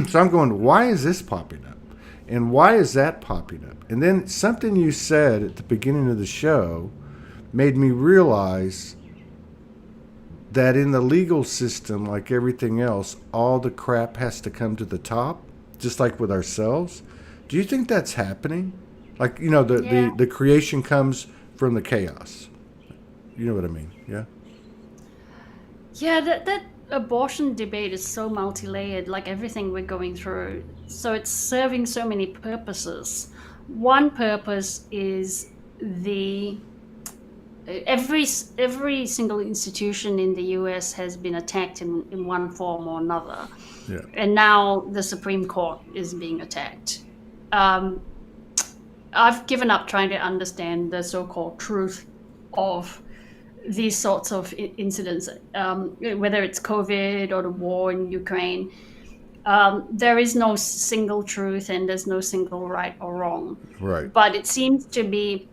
So I'm going, why is this popping up? And why is that popping up? And then something you said at the beginning of the show made me realize that in the legal system, like everything else, all the crap has to come to the top, just like with ourselves. Do you think that's happening? Like, the creation comes from the chaos. You know what I mean? Yeah? Yeah, that abortion debate is so multi-layered, like everything we're going through. So it's serving so many purposes. One purpose is every single institution in the US has been attacked in one form or another. Yeah. And now the Supreme Court is being attacked. I've given up trying to understand the so-called truth of these sorts of incidents, whether it's COVID or the war in Ukraine. There is no single truth, and there's no single right or wrong. Right. But it seems to be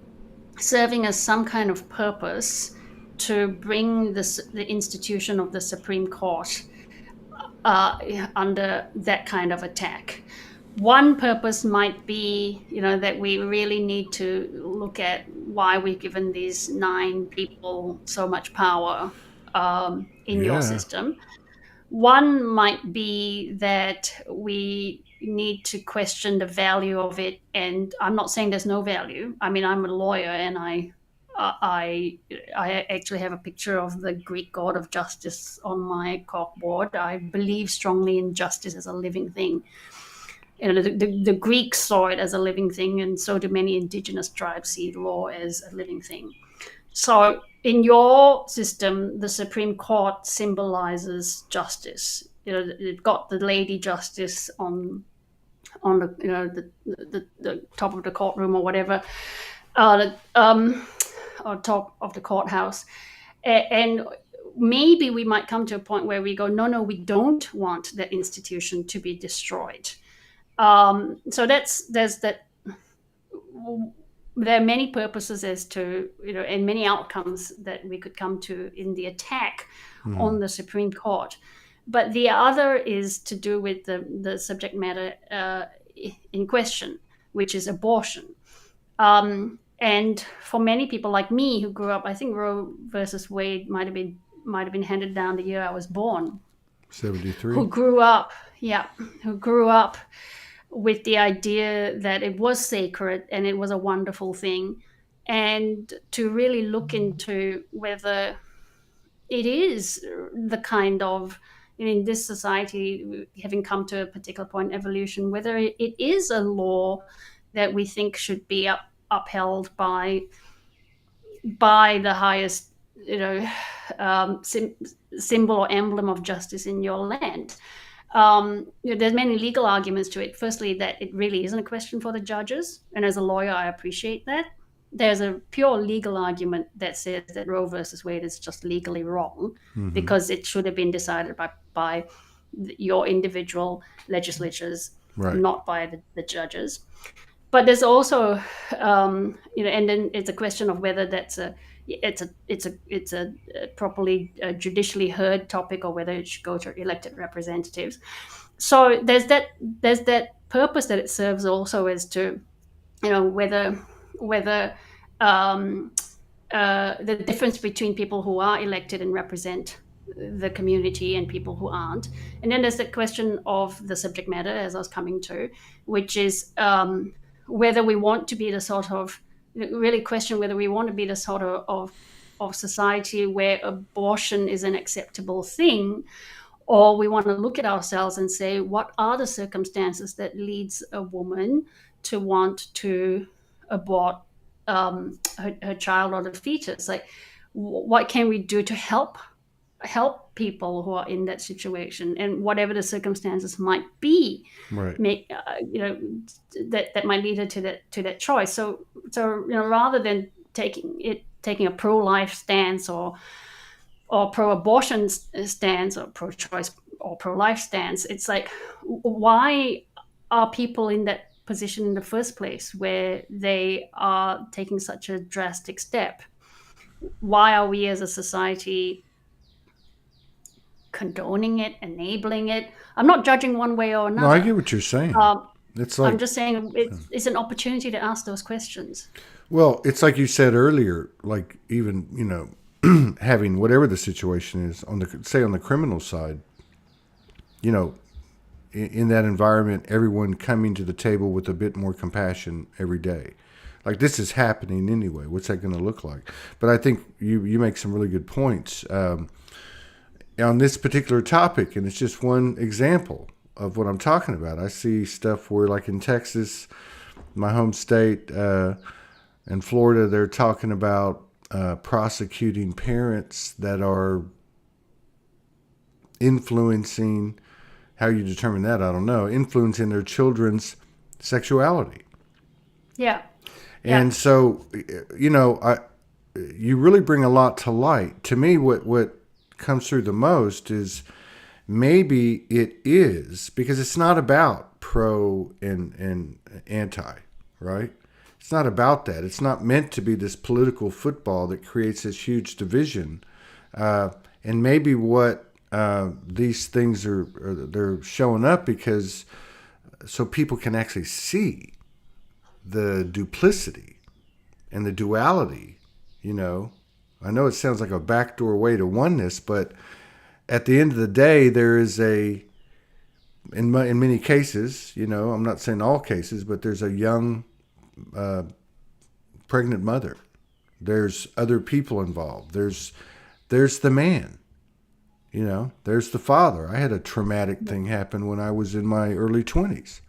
serving as some kind of purpose to bring the institution of the Supreme Court under that kind of attack. One purpose might be, that we really need to look at why we've given these 9 people so much power in your system. One might be that we need to question the value of it. And I'm not saying there's no value. I mean, I'm a lawyer, and I actually have a picture of the Greek god of justice on my corkboard. I believe strongly in justice as a living thing. The Greeks saw it as a living thing, and so do many indigenous tribes see law as a living thing. So in your system, the Supreme Court symbolizes justice. You've got the Lady Justice on the the top of the courtroom or whatever, or top of the courthouse, and maybe we might come to a point where we go, no, we don't want that institution to be destroyed. So there's that. There are many purposes as to, and many outcomes that we could come to in the attack on the Supreme Court. But the other is to do with the subject matter in question, which is abortion. And for many people like me who grew up, I think Roe versus Wade might have been handed down the year I was born. 73. Who grew up with the idea that it was sacred and it was a wonderful thing, and to really look into whether it is the kind of, in this society, having come to a particular point in evolution, whether it is a law that we think should be upheld by the highest, symbol or emblem of justice in your land. There's many legal arguments to it. Firstly, that it really isn't a question for the judges, and as a lawyer, I appreciate that. There's a pure legal argument that says that Roe versus Wade is just legally wrong, because it should have been decided by your individual legislatures, Right. not by the judges. But there's also, and then it's a question of whether it's a properly judicially heard topic, or whether it should go to elected representatives. So there's that purpose that it serves also, as to, whether the difference between people who are elected and represent the community and people who aren't. And then there's the question of the subject matter, as I was coming to, which is whether we want to be the sort of, really question whether we want to be the sort of society where abortion is an acceptable thing, or we want to look at ourselves and say, what are the circumstances that leads a woman to want to abort her child or the fetus? Like, what can we do to help people who are in that situation, and whatever the circumstances might be, Right. make that might lead her to that choice. So rather than taking a pro-life stance or pro-abortion stance, or pro-choice or pro-life stance, it's like, why are people in that position in the first place, where they are taking such a drastic step? Why are we as a society condoning it, enabling it? I'm not judging one way or another. No, I get what you're saying. It's like, I'm just saying it's an opportunity to ask those questions. well, it's like you said earlier, like, even, having whatever the situation is on the criminal side, in that environment, everyone coming to the table with a bit more compassion every day. Like, this is happening anyway. What's that going to look like? But I think you make some really good points on this particular topic, and it's just one example of what I'm talking about. I see stuff where, like in Texas, my home state, in Florida, they're talking about prosecuting parents that are influencing, how you determine that, I don't know, influencing their children's sexuality. Yeah. And so, you really bring a lot to light. To me, what comes through the most is, maybe it is, because it's not about pro and anti, right? It's not about that. It's not meant to be this political football that creates this huge division. And maybe what these things they're showing up because so people can actually see the duplicity and the duality. I know it sounds like a backdoor way to oneness, but at the end of the day, there is in many cases, I'm not saying all cases, but there's a young pregnant mother. There's other people involved. There's the man. There's the father. I had a traumatic thing happen when I was in my early 20s.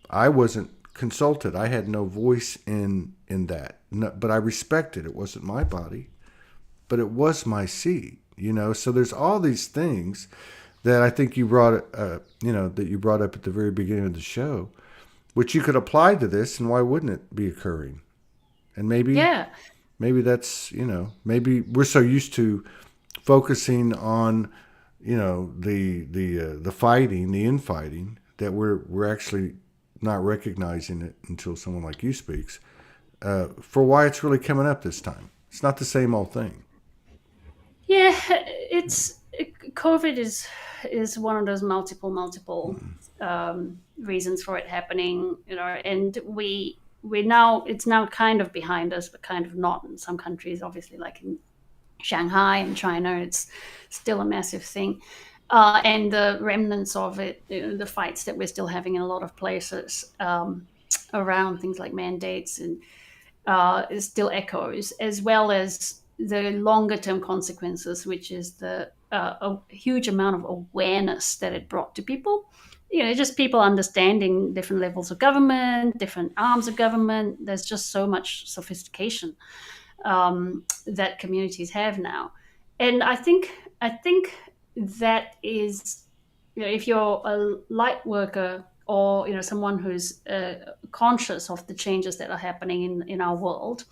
I wasn't consulted. I had no voice in that. No, but I respected it. It wasn't my body. but it was my seed, So there's all these things that I think you brought, that you brought up at the very beginning of the show, which you could apply to this, and why wouldn't it be occurring? And Yeah. maybe that's, maybe we're so used to focusing on, the fighting, the infighting, that we're actually not recognizing it until someone like you speaks, for why it's really coming up this time. It's not the same old thing. Yeah, COVID is one of those multiple reasons for it happening, and we now, it's now kind of behind us, but kind of not in some countries. Obviously, like in Shanghai and China, it's still a massive thing, and the remnants of it, the fights that we're still having in a lot of places around things like mandates and it still echoes, as well as the longer term consequences, which is the a huge amount of awareness that it brought to people. Just people understanding different levels of government, different arms of government. There's just so much sophistication that communities have now, and I think that is, if you're a light worker or someone who's conscious of the changes that are happening in our world,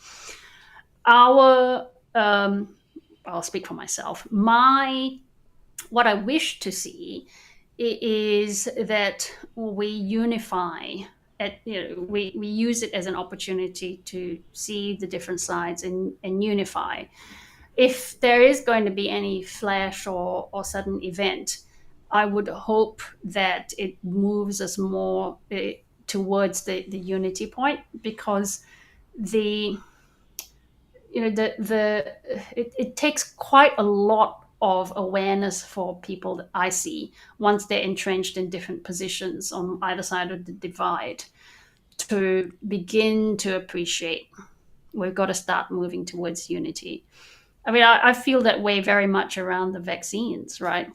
our I'll speak for myself. What I wish to see is that we unify. We use it as an opportunity to see the different sides and unify. If there is going to be any flash or sudden event, I would hope that it moves us more towards the unity point, because it takes quite a lot of awareness for people that I see, once they're entrenched in different positions on either side of the divide, to begin to appreciate we've got to start moving towards unity. I mean, I feel that way very much around the vaccines, right?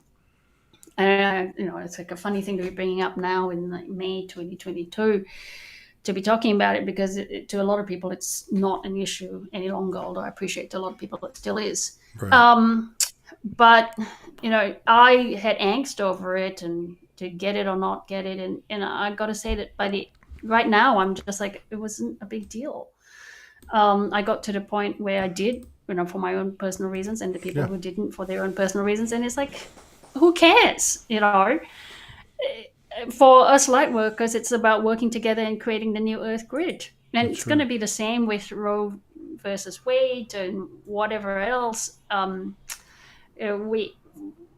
And it's like a funny thing to be bringing up now in like May 2022, to be talking about it, because to a lot of people it's not an issue any longer, although I appreciate to a lot of people it still is. Right. But I had angst over it, and to get it or not get it, and I got to say that right now I'm just like, it wasn't a big deal. I got to the point where I did, for my own personal reasons, and the people who didn't for their own personal reasons, and it's like, who cares? For us light workers, it's about working together and creating the new Earth grid, and it's going to be the same with Roe versus Wade and whatever else.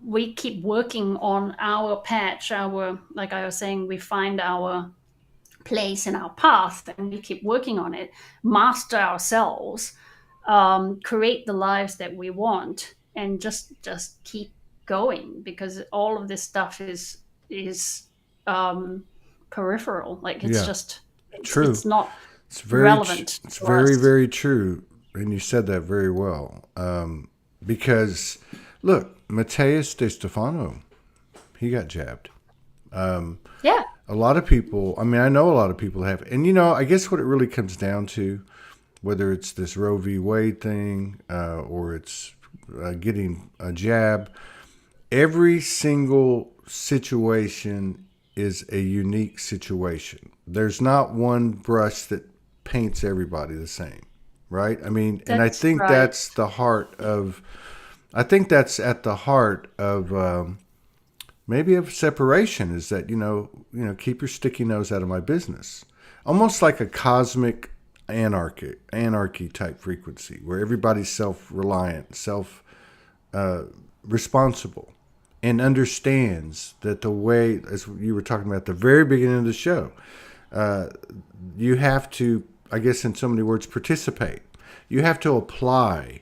We keep working on our patch, like I was saying, we find our place in our path, and we keep working on it, master ourselves, create the lives that we want, and just keep going, because all of this stuff is peripheral. Like, it's just true. It's not it's very relevant. It's very, very true, and you said that very well. Because look, Mateus De Stefano, he got jabbed. Yeah. A lot of people, I mean, I know a lot of people have. And, I guess what it really comes down to, whether it's this Roe v. Wade thing or it's getting a jab, every single situation is a unique situation. There's not one brush that paints everybody the same, right? I mean, and I think that's the heart of, that's at the heart of maybe of separation, is that, keep your sticky nose out of my business. Almost like a cosmic anarchy type frequency, where everybody's self-reliant, responsible, and understands that the way, as you were talking about at the very beginning of the show, you have to, I guess in so many words, participate. You have to apply.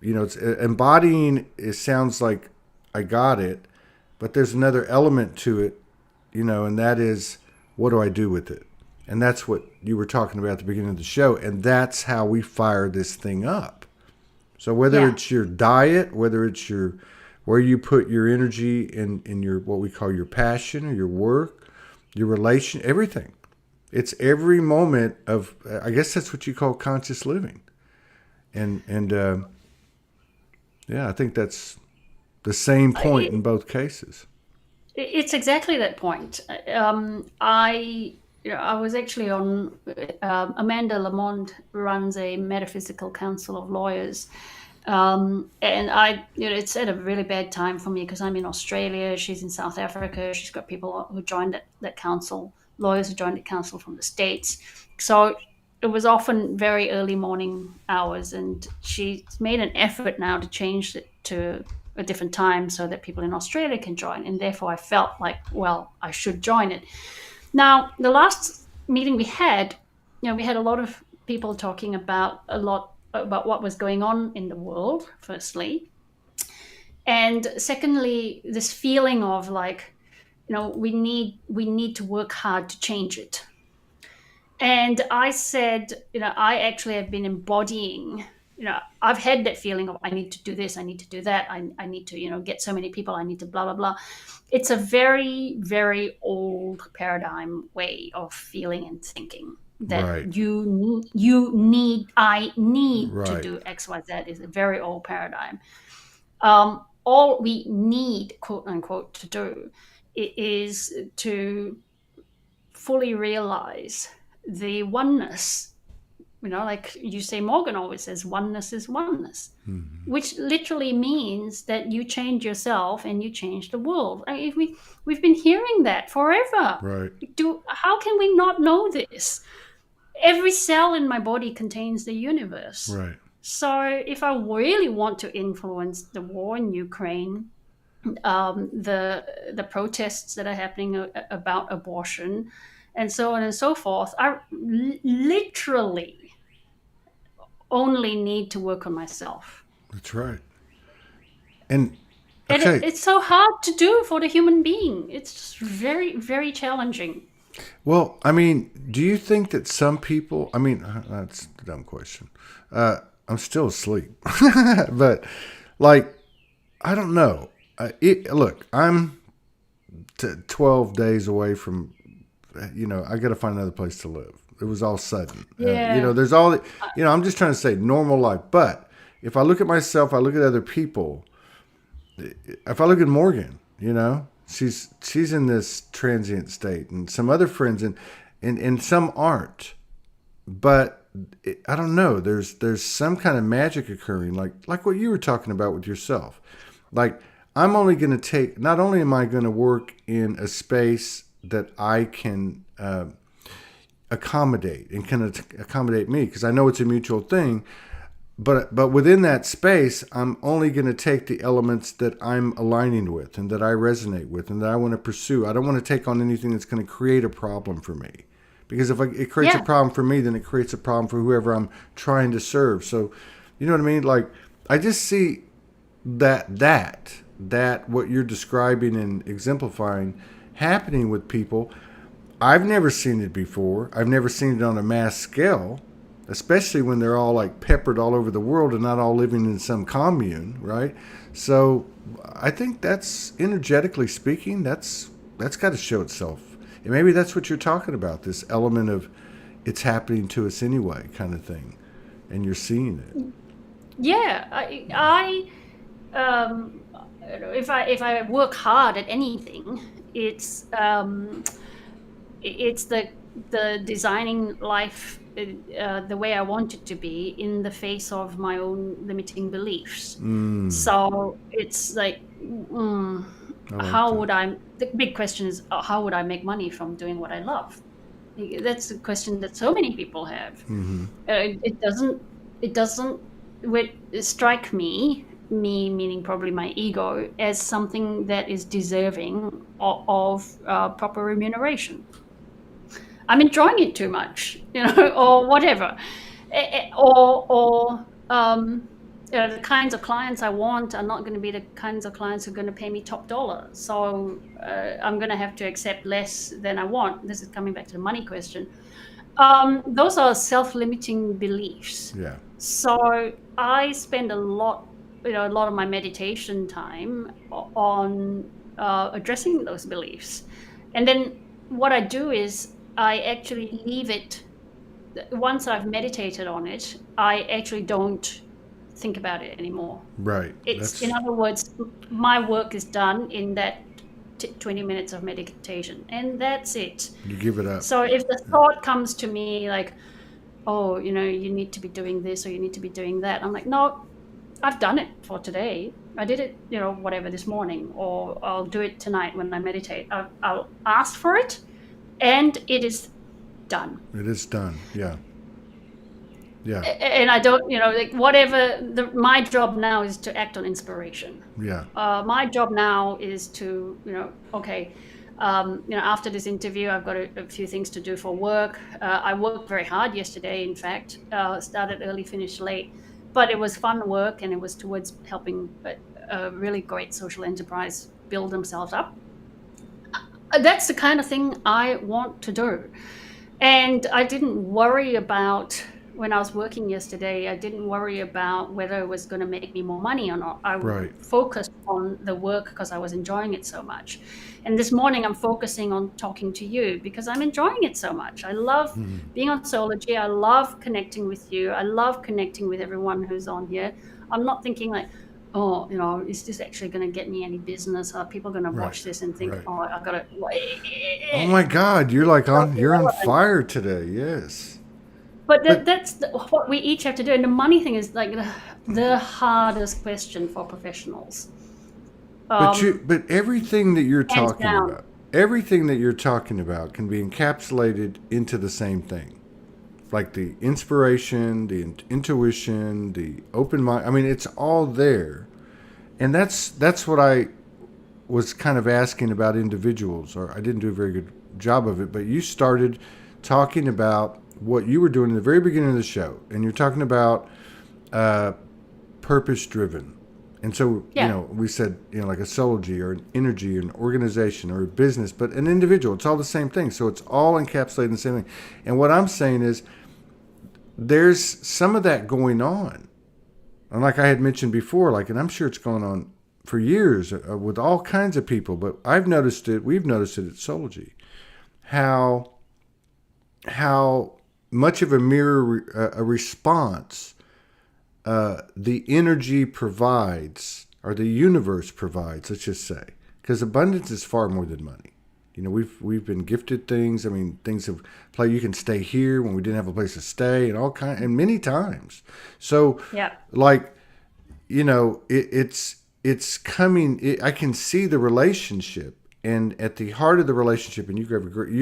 It's embodying. It sounds like I got it, but there's another element to it, and that is, what do I do with it? And that's what you were talking about at the beginning of the show, and that's how we fire this thing up. So whether it's your diet, whether it's where you put your energy in your, what we call your passion, or your work, your relation, everything. It's every moment of, I guess that's what you call conscious living. And Yeah, I think that's the same point in both cases. It's exactly that point. I was actually on. Amanda Lamont runs a metaphysical council of lawyers, and it's at a really bad time for me because I'm in Australia. She's in South Africa. She's got people who joined that council, lawyers who joined the council from the States. So it was often very early morning hours, and she's made an effort now to change it to a different time so that people in Australia can join. And therefore, I felt like, well, I should join it. Now, the last meeting we had, we had a lot of people talking about what was going on in the world, firstly. And secondly, this feeling of like, we need to work hard to change it. And I said, I actually have been embodying, I've had that feeling of I need to do this, I need to do that, I need to, get so many people, I need to blah, blah, blah. It's a very, very old paradigm way of feeling and thinking that Right. I need to Right. do X, Y, Z is a very old paradigm. All we need, quote unquote, to do is to fully realize the oneness. Like you say, Morgan always says, oneness is oneness, which literally means that you change yourself and you change the world. We've been hearing that forever. Right. How can we not know this? Every cell in my body contains the universe. Right. So if I really want to influence the war in Ukraine, the protests that are happening about abortion, and so on and so forth, I literally only need to work on myself. That's right. And And okay. it's so hard to do for the human being. It's just very, very challenging. Well, I mean, do you think that some people? I mean, that's a dumb question. I'm still asleep, but like, I don't know. Look, I'm 12 days away from. I got to find another place to live. It was all sudden. Yeah. There's all. I'm just trying to say normal life. But if I look at myself, I look at other people. If I look at Morgan, she's in this transient state, and some other friends, and some aren't. But I don't know. There's some kind of magic occurring, like what you were talking about with yourself. Like, I'm only going to take. Not only am I going to work in a space that I can accommodate and can accommodate me, because I know it's a mutual thing. But within that space, I'm only going to take the elements that I'm aligning with and that I resonate with and that I want to pursue. I don't want to take on anything that's going to create a problem for me. Because if it creates a problem for me, then it creates a problem for whoever I'm trying to serve. So, you know what I mean? Like, I just see that what you're describing and exemplifying happening with people. I've never seen it before. I've never seen it on a mass scale, especially when they're all like peppered all over the world and not all living in some commune, right? So I think that's, energetically speaking, that's got to show itself. And maybe that's what you're talking about, this element of it's happening to us anyway kind of thing. And you're seeing it. Yeah. If I work hard at anything, it's the designing life the way I want it to be in the face of my own limiting beliefs. So it's like, the big question is, how would I make money from doing what I love? That's a question that so many people have. It doesn't strike me meaning probably my ego, as something that is deserving of proper remuneration. I'm enjoying it too much, or whatever, or the kinds of clients I want are not going to be the kinds of clients who are going to pay me top dollar. So I'm going to have to accept less than I want. This is coming back to the money question. Those are self-limiting beliefs. Yeah. So I spend a lot of my meditation time on addressing those beliefs. And then what I do is I actually leave it. Once I've meditated on it, I actually don't think about it anymore. Right. It's, in other words, my work is done in that 20 minutes of meditation, and that's it. You give it up. So if the thought comes to me like, oh, you need to be doing this or you need to be doing that, I'm like, no, I've done it for today. I did it, whatever, this morning, or I'll do it tonight when I meditate. I'll ask for it, and it is done. It is done. Yeah. Yeah. And I don't, like whatever. My job now is to act on inspiration. Yeah. My job now is to, okay, after this interview, I've got a few things to do for work. I worked very hard yesterday, in fact. Started early, finished late. But it was fun work, and it was towards helping a really great social enterprise build themselves up. That's the kind of thing I want to do. And I didn't worry about, when I was working yesterday, I didn't worry about whether it was going to make me more money or not. I focused on the work because I was enjoying it so much. And this morning I'm focusing on talking to you because I'm enjoying it so much. I love being on Soulogy. I love connecting with you. I love connecting with everyone who's on here. I'm not thinking like, oh, is this actually going to get me any business? Are people going to watch this and think, oh, I've got to... Oh my God, you're on fire today. Yes. But that's what we each have to do. And the money thing is like the hardest question for professionals. But everything that you're talking about can be encapsulated into the same thing. Like the inspiration, the intuition, the open mind. I mean, it's all there. And that's what I was kind of asking about individuals, or I didn't do a very good job of it, but you started talking about what you were doing in the very beginning of the show, and you're talking about purpose-driven. And so, we said, like a Soulogy or an energy or an organization or a business, but an individual, it's all the same thing. So it's all encapsulated in the same thing. And what I'm saying is there's some of that going on. And like I had mentioned before, and I'm sure it's going on for years with all kinds of people, but we've noticed it at Soulogy, how much of a response the energy provides, or the universe provides, let's just say, because abundance is far more than money. We've been gifted things. I mean, things have played. You can stay here when we didn't have a place to stay, and many times. So, it's coming. I can see the relationship, and at the heart of the relationship, and you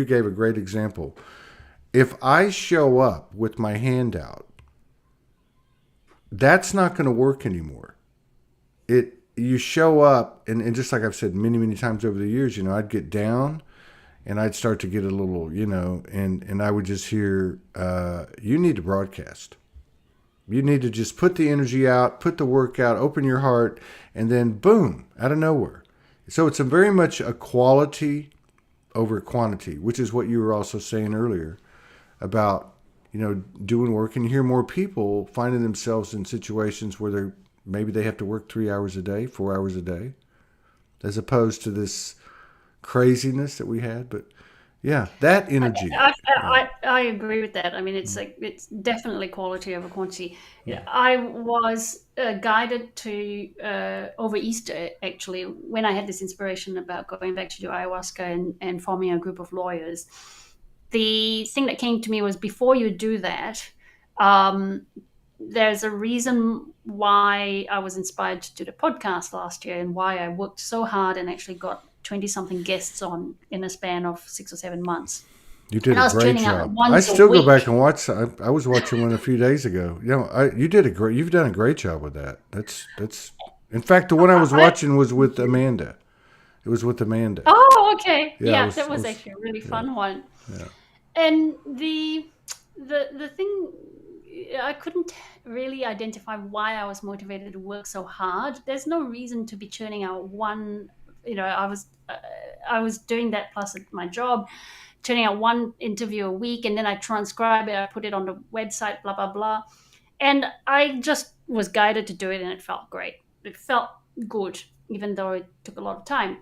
gave a great example. If I show up with my hand out, that's not going to work anymore. You show up, and just like I've said many, many times over the years, I'd get down and I'd start to get a little, and I would just hear, you need to broadcast. You need to just put the energy out, put the work out, open your heart, and then boom, out of nowhere. So it's very much a quality over quantity, which is what you were also saying earlier about, doing work, and you hear more people finding themselves in situations where maybe they have to work 3 hours a day, 4 hours a day, as opposed to this craziness that we had. But yeah, that energy. I agree with that. I mean, it's definitely quality over quantity. Yeah. I was guided to over Easter, actually, when I had this inspiration about going back to do ayahuasca and forming a group of lawyers. The thing that came to me was, before you do that, there's a reason why I was inspired to do the podcast last year, and why I worked so hard and actually got 20-something guests on in a span of 6 or 7 months. You did a great job. I still go back and watch. I was watching one a few days ago. You've done a great job with that. That's. In fact, the one I was watching was with Amanda. It was with Amanda. Oh, okay. Yeah, that was actually a really fun one. Yeah. And the thing, I couldn't really identify why I was motivated to work so hard. There's no reason to be churning out one. I was doing that plus at my job, churning out one interview a week, and then I transcribe it, I put it on the website, blah blah blah, and I just was guided to do it, and it felt great. It felt good, even though it took a lot of time.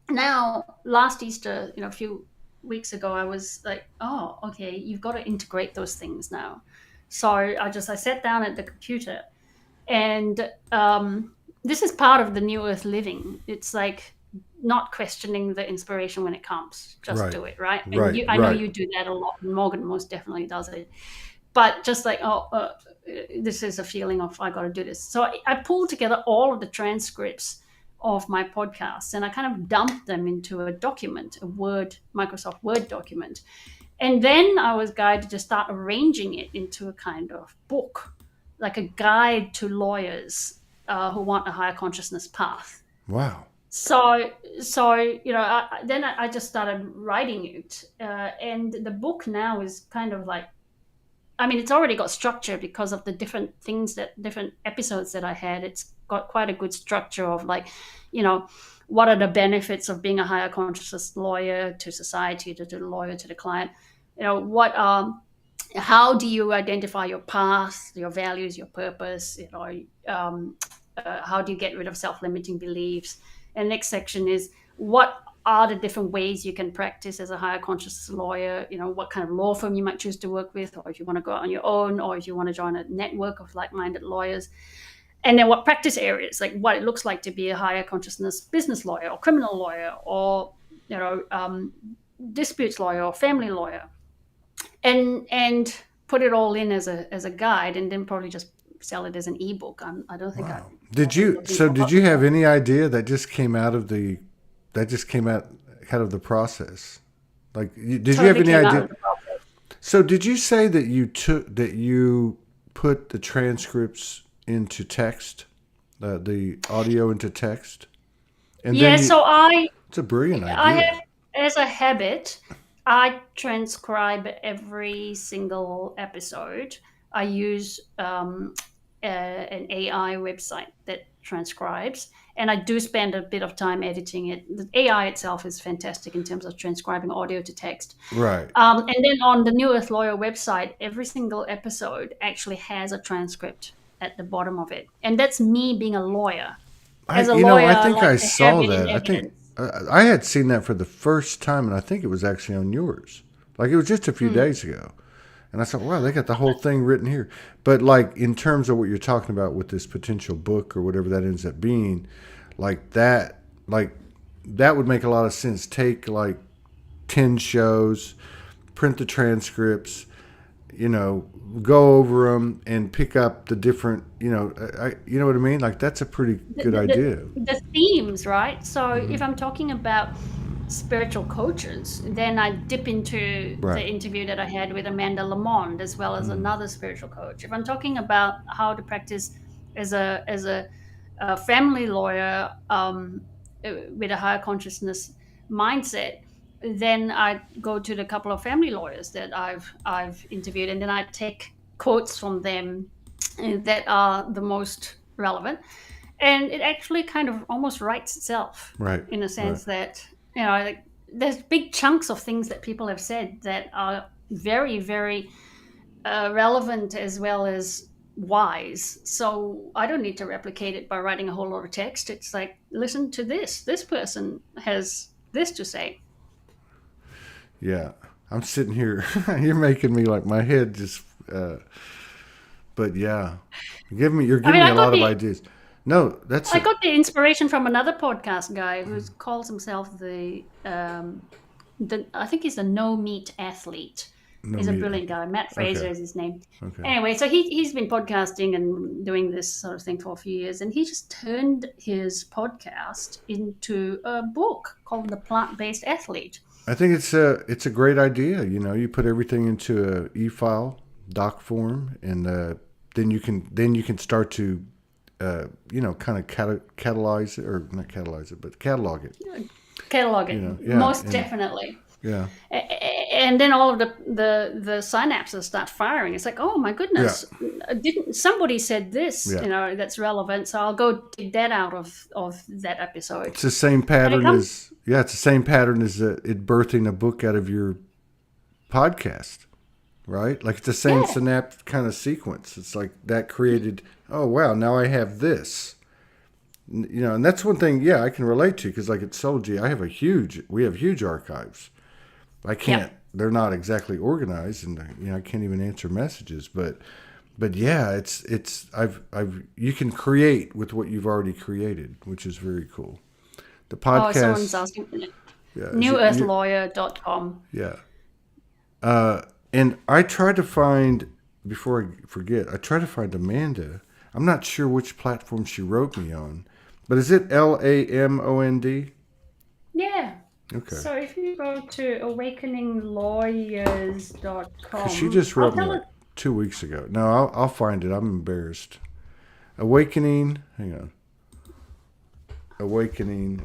Now, last Easter, a few weeks ago, I was like, oh, okay, you've got to integrate those things now. So I sat down at the computer, And this is part of the New Earth living. It's like not questioning the inspiration when it comes. Just Right. do it, right? And Right. I know Right. you do that a lot. Morgan most definitely does it. But just like, this is a feeling of I got to do this. So I pulled together all of the transcripts of my podcasts and I kind of dumped them into a document, a Microsoft Word document. And then I was guided to start arranging it into a kind of book, like a guide to lawyers who want a higher consciousness path. Wow. So then I just started writing it, and the book now is kind of like, I mean, it's already got structure because of the different episodes that I had. It's got quite a good structure of like, what are the benefits of being a higher consciousness lawyer to society, to the lawyer, to the client? How do you identify your path, your values, your purpose? How do you get rid of self-limiting beliefs? And next section is what are the different ways you can practice as a higher consciousness lawyer? What kind of law firm you might choose to work with, or if you want to go out on your own, or if you want to join a network of like-minded lawyers. And then what practice areas, like what it looks like to be a higher consciousness business lawyer or criminal lawyer or, disputes lawyer or family lawyer. And put it all in as a guide, and then probably just sell it as an ebook. I don't think Wow. Did you have any idea that just came out of the process? Like, did you have any idea? So did you say that you put the transcripts into text, the audio into text? And yeah, then so it's a brilliant idea. I have, as a habit, I transcribe every single episode. I use an AI website that transcribes, and I do spend a bit of time editing it. The AI itself is fantastic in terms of transcribing audio to text. Right. And then on the New Earth Lawyer website, every single episode actually has a transcript at the bottom of it. And that's me being a lawyer. As a lawyer, I think I to saw have it in that. I think evidence. I had seen that for the first time, and I think it was actually on yours. Like, it was just a few days ago. And I thought, wow, they got the whole thing written here. But like, in terms of what you're talking about with this potential book or whatever that ends up being, that would make a lot of sense. Take like 10 shows, print the transcripts, go over them and pick up the different, you know what I mean? Like, that's a pretty good idea. The themes, right? So if I'm talking about spiritual coaches, then I dip into the interview that I had with Amanda Lamond, as well as another spiritual coach. If I'm talking about how to practice as a family lawyer with a higher consciousness mindset, then I go to the couple of family lawyers that I've interviewed, and then I take quotes from them that are the most relevant, and it actually kind of almost writes itself, Right. in a sense that like, there's big chunks of things that people have said that are very, very relevant as well as wise. So I don't need to replicate it by writing a whole lot of text. It's like, listen to this. This person has this to say. Yeah, I'm sitting here. You're making me like my head just. But yeah, you're giving me a lot of ideas. No, I got the inspiration from another podcast guy who calls himself I think he's a no meat athlete. He's a brilliant guy. Matt Fraser is his name. Okay. Anyway, so he's been podcasting and doing this sort of thing for a few years, and he just turned his podcast into a book called The Plant-Based Athlete. I think it's a great idea. You put everything into a e-file doc form, and then you can start to kind of catalyze it, or not catalyze it, but catalog it. Catalog it, most definitely. Yeah. And then all of the synapses start firing. It's like, oh my goodness, didn't somebody said this? That's relevant. So I'll go dig that out of that episode. It's the same pattern as it birthing a book out of your podcast, right? Like, it's the same synapse kind of sequence. It's like that created. Oh wow, now I have this. And that's one thing. I can relate to, because like at Soulogy, we have huge archives. I can't. They're not exactly organized, and I can't even answer messages. But but yeah, I've you can create with what you've already created, which is very cool. The Oh, someone's podcast, asking. yeah, NewEarthLawyer.com. yeah. And I tried to find, before I forget, I tried to find Amanda. I'm not sure which platform she wrote me on, but is it LAMOND? Yeah. Okay. So if you go to Because she awakeninglawyers.com, just I'll wrote me tell like it. 2 weeks ago. No, I'll find it. I'm embarrassed. Awakening. Hang on. Awakening.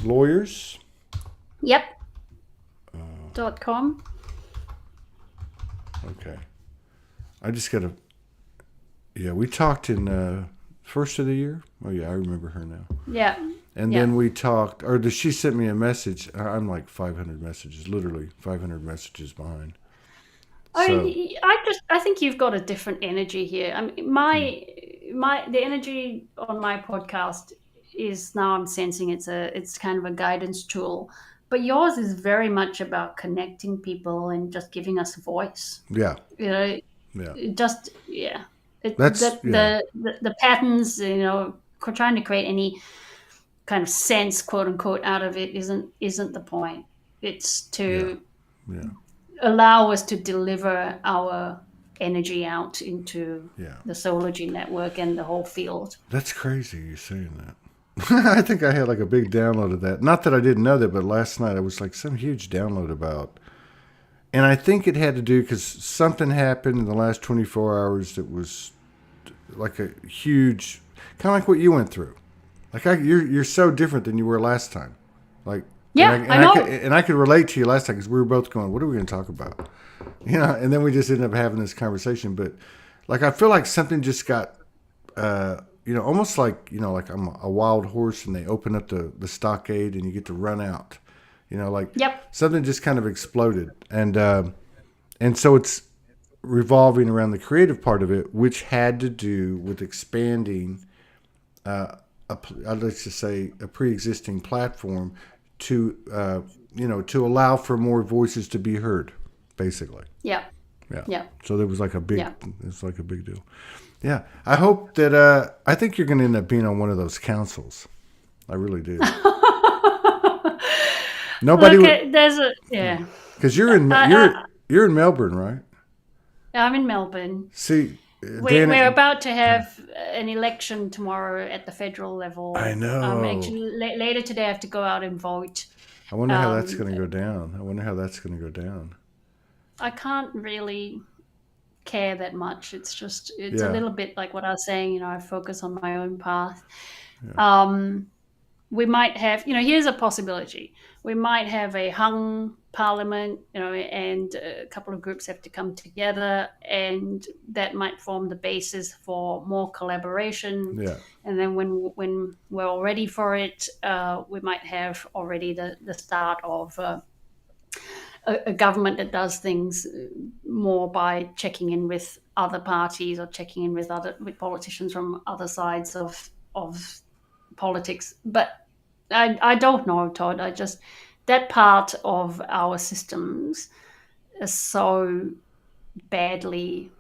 Lawyers. Yep. .com. Okay. I just got to. Yeah, we talked in first of the year. Oh yeah, I remember her now. Yeah. And Yeah. then we talked, or she sent me a message. I'm like 500 messages, literally 500 messages behind. So I think you've got a different energy here. I mean, the energy on my podcast is, now I'm sensing it's kind of a guidance tool, but yours is very much about connecting people and just giving us a voice. yeah, You know, yeah, just yeah. that's yeah, The patterns, trying to create any kind of sense, quote unquote, out of it isn't the point. It's yeah, to yeah, allow us to deliver our energy out into yeah. the Soulogy network and the whole field. That's crazy you saying that. I think I had like a big download of that. Not that I didn't know that, but last night I was like some huge download about. And I think it had to do because something happened in the last 24 hours that was like a huge, kind of like what you went through. Like you're so different than you were last time. Like Yeah, I know. and I could relate to you last time because we were both going, what are we going to talk about? And then we just ended up having this conversation. But like I feel like something just got, almost like like I'm a wild horse and they open up the stockade and you get to run out. Like Yep. something just kind of exploded, and so it's revolving around the creative part of it, which had to do with expanding. I'd like to say a pre-existing platform to to allow for more voices to be heard, basically. Yeah. Yeah. Yeah. So there was like a big, Yeah. it's like a big deal. Yeah. I hope that I think you're going to end up being on one of those councils. I really do. Nobody would, There's a yeah. because you're in Melbourne, right? I'm in Melbourne. See, We're about to have an election tomorrow at the federal level. I know. Actually, later today, I have to go out and vote. I wonder how that's going to go down. I can't really care that much. It's Yeah. a little bit like what I was saying. I focus on my own path. Yeah. We might have, here's a possibility. We might have a hung parliament, and a couple of groups have to come together, and that might form the basis for more collaboration. Yeah. And then when we're all ready for it, we might have already the start of a government that does things more by checking in with other parties or checking in with politicians from other sides of politics. But I don't know, Todd. That part of our systems is so badly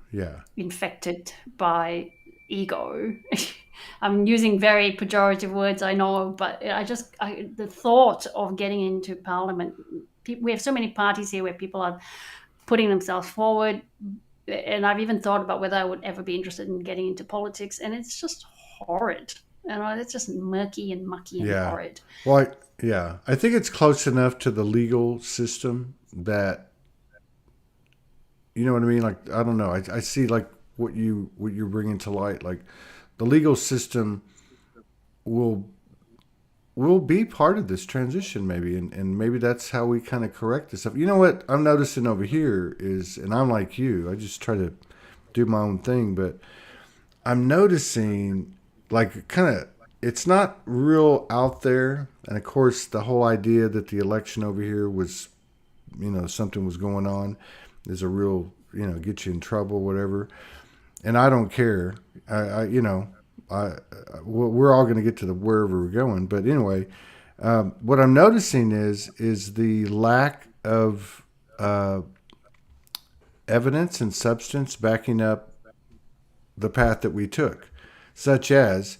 infected by ego. I'm using very pejorative words, I know, but the thought of getting into parliament, we have so many parties here where people are putting themselves forward, and I've even thought about whether I would ever be interested in getting into politics, and it's just horrid. It's just murky and mucky and horrid. Well, I think it's close enough to the legal system that, you know what I mean? Like, I don't know. I see like what you're bringing to light. Like, the legal system will be part of this transition, maybe, and maybe that's how we kind of correct this stuff. You know what I'm noticing over here is, and I'm like you, I just try to do my own thing, but I'm noticing like kind of, it's not real out there. And of course, the whole idea that the election over here was, something was going on is a real, get you in trouble, whatever. And I don't care. We're all going to get to wherever we're going. But anyway, what I'm noticing is the lack of evidence and substance backing up the path that we took, such as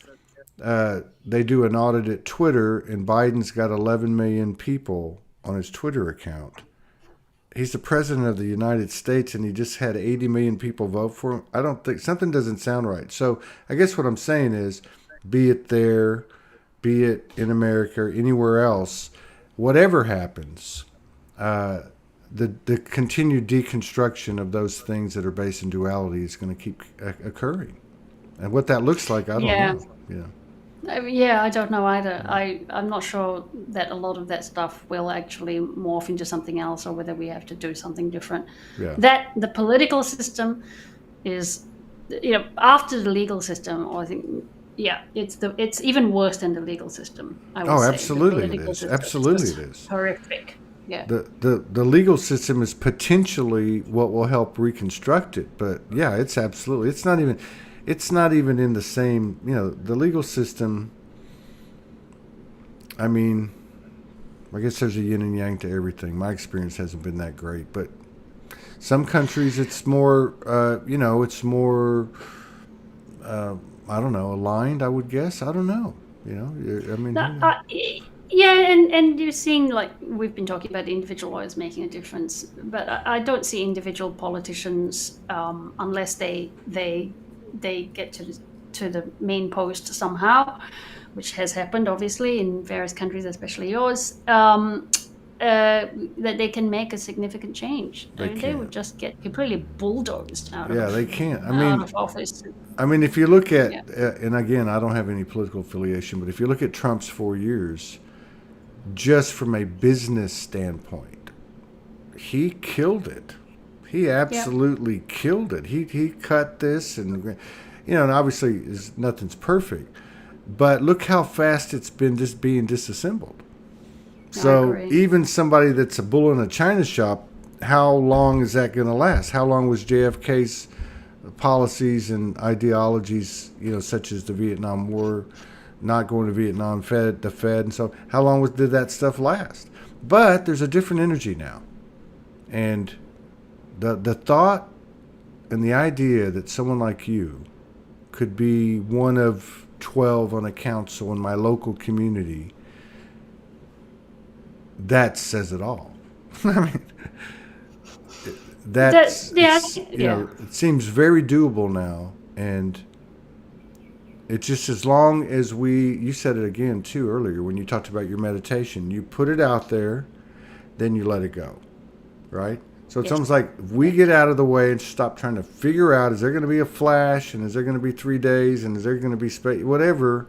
they do an audit at Twitter, and Biden's got 11 million people on his Twitter account. He's the president of the United States, and he just had 80 million people vote for him. I don't think something doesn't sound right. So I guess what I'm saying is, be it there, be it in America or anywhere else, whatever happens, the continued deconstruction of those things that are based in duality is going to keep occurring. And what that looks like, I don't know. Yeah. Yeah, I don't know either. I'm not sure that a lot of that stuff will actually morph into something else, or whether we have to do something different. Yeah. That the political system is, after the legal system, or I think, it's even worse than the legal system. I would say. Absolutely it is. Absolutely it is. Horrific. Yeah. The legal system is potentially what will help reconstruct it, but yeah, it's absolutely. It's not even in the same, the legal system. I mean, I guess there's a yin and yang to everything. My experience hasn't been that great, but some countries it's more, it's more, I don't know, aligned, I would guess. I don't know. I mean. Yeah, and you're seeing, like, we've been talking about individual lawyers making a difference, but I don't see individual politicians unless they get to the main post somehow, which has happened obviously in various countries, especially yours, that they can make a significant change. They would just get completely bulldozed out of they can't. out of office. I mean, if you look at, and again, I don't have any political affiliation, but if you look at Trump's 4 years, just from a business standpoint, he killed it. He absolutely killed it. He cut this, and and obviously nothing's perfect, but look how fast it's been just being disassembled. So even somebody that's a bull in a china shop, how long is that going to last? How long was JFK's policies and ideologies, such as the Vietnam War, not going to Vietnam, the Fed, and so how long did that stuff last? But there's a different energy now, and the thought and the idea that someone like you could be one of 12 on a council in my local community, that says it all. I mean, it seems very doable now, and it's just as long as you said it again too earlier when you talked about your meditation, you put it out there, then you let it go, right? So it's almost like if we get out of the way and stop trying to figure out, is there going to be a flash, and is there going to be 3 days, and is there going to be space, whatever,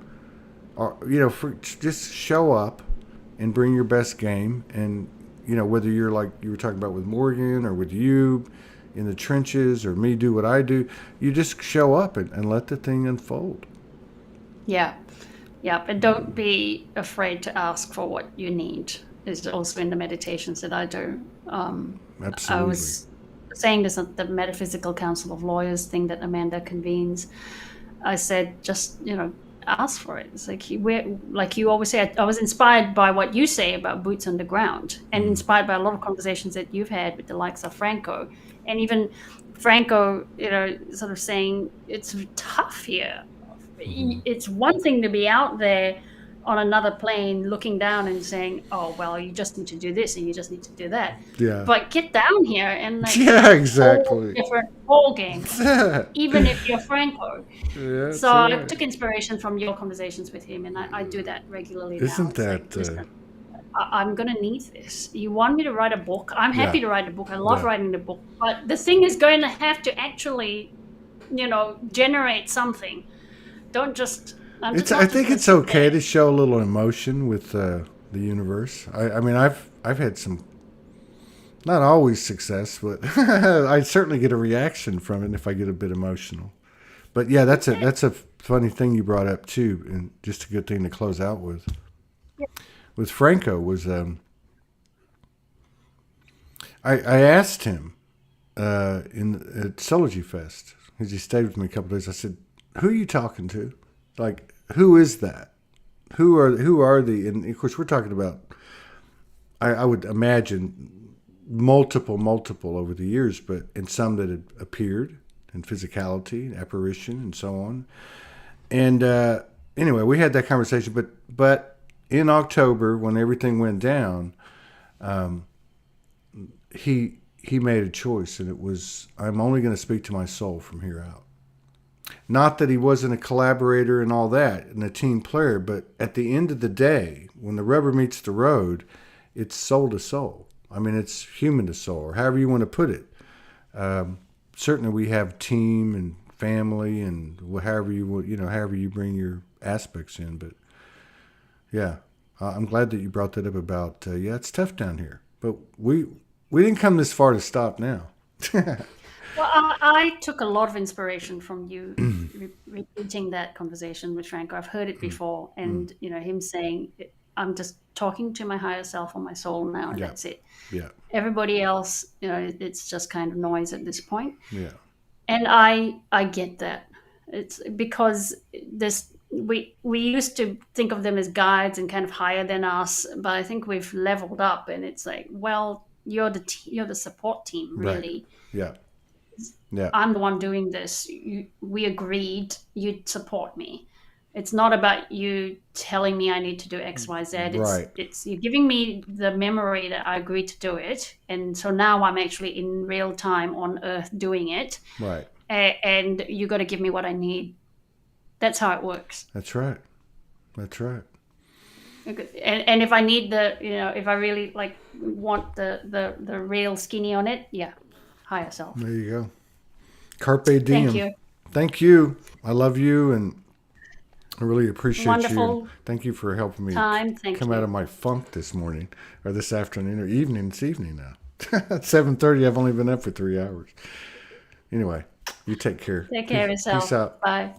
or, just show up and bring your best game. And, whether you're like you were talking about with Morgan or with you in the trenches, or me do what I do, you just show up and let the thing unfold. Yeah. But don't be afraid to ask for what you need. Is also in the meditations that I do. Absolutely. I was saying this at the Metaphysical Council of Lawyers thing that Amanda convenes. I said, just, ask for it. It's like you always say, I was inspired by what you say about boots on the ground, and inspired by a lot of conversations that you've had with the likes of Franco. And even Franco, sort of saying it's tough here. Mm-hmm. It's one thing to be out there on another plane looking down and saying, oh, well, you just need to do this and you just need to do that. Yeah. But get down here and exactly. Different ball games, even if you're Franco. Yeah, so I took inspiration from your conversations with him, and I do that regularly. Isn't now. That... Like, I'm going to need this. You want me to write a book? I'm happy to write a book. I love writing the book. But the thing is going to have to actually, generate something. Don't just... I think it's okay to show a little emotion with the universe. I mean, I've had some, not always success, but I certainly get a reaction from it if I get a bit emotional. But yeah, that's a funny thing you brought up too, and just a good thing to close out with. Yeah. With Franco was I asked him at Soulogy Fest, because he stayed with me a couple of days. I said, "Who are you talking to? Like, who is that? Who are the?" And of course, we're talking about. I would imagine multiple over the years, and some that had appeared, and physicality, apparition, and so on. And anyway, we had that conversation. But in October, when everything went down, he made a choice, and it was, I'm only going to speak to my soul from here out. Not that he wasn't a collaborator and all that, and a team player, but at the end of the day, when the rubber meets the road, it's soul to soul. I mean, it's human to soul, or however you want to put it. Certainly, we have team and family, and however you bring your aspects in. But yeah, I'm glad that you brought that up about it's tough down here, but we didn't come this far to stop now. Well, I took a lot of inspiration from you repeating that conversation with Franco. I've heard it before, and him saying, "I'm just talking to my higher self or my soul now, and that's it." Yeah. Everybody else, it's just kind of noise at this point. Yeah. And I get that. It's because we used to think of them as guides and kind of higher than us, but I think we've leveled up, and it's like, well, you're the support team, really. Right. Yeah. Yeah. I'm the one doing this. We agreed you'd support me. It's not about you telling me I need to do X, Y, Z. It's you're giving me the memory that I agreed to do it. And so now I'm actually in real time on Earth doing it. Right. And you got to give me what I need. That's how it works. That's right. That's right. And if I need if I really want the real skinny on it, higher self. There you go. Carpe diem. Thank you. Thank you. I love you, and I really appreciate Wonderful you. Thank you for helping me come out of my funk this morning, or this afternoon, or evening. It's evening now. At 7:30, I've only been up for 3 hours. Anyway, you take care. Take care of yourself. Peace out. Bye.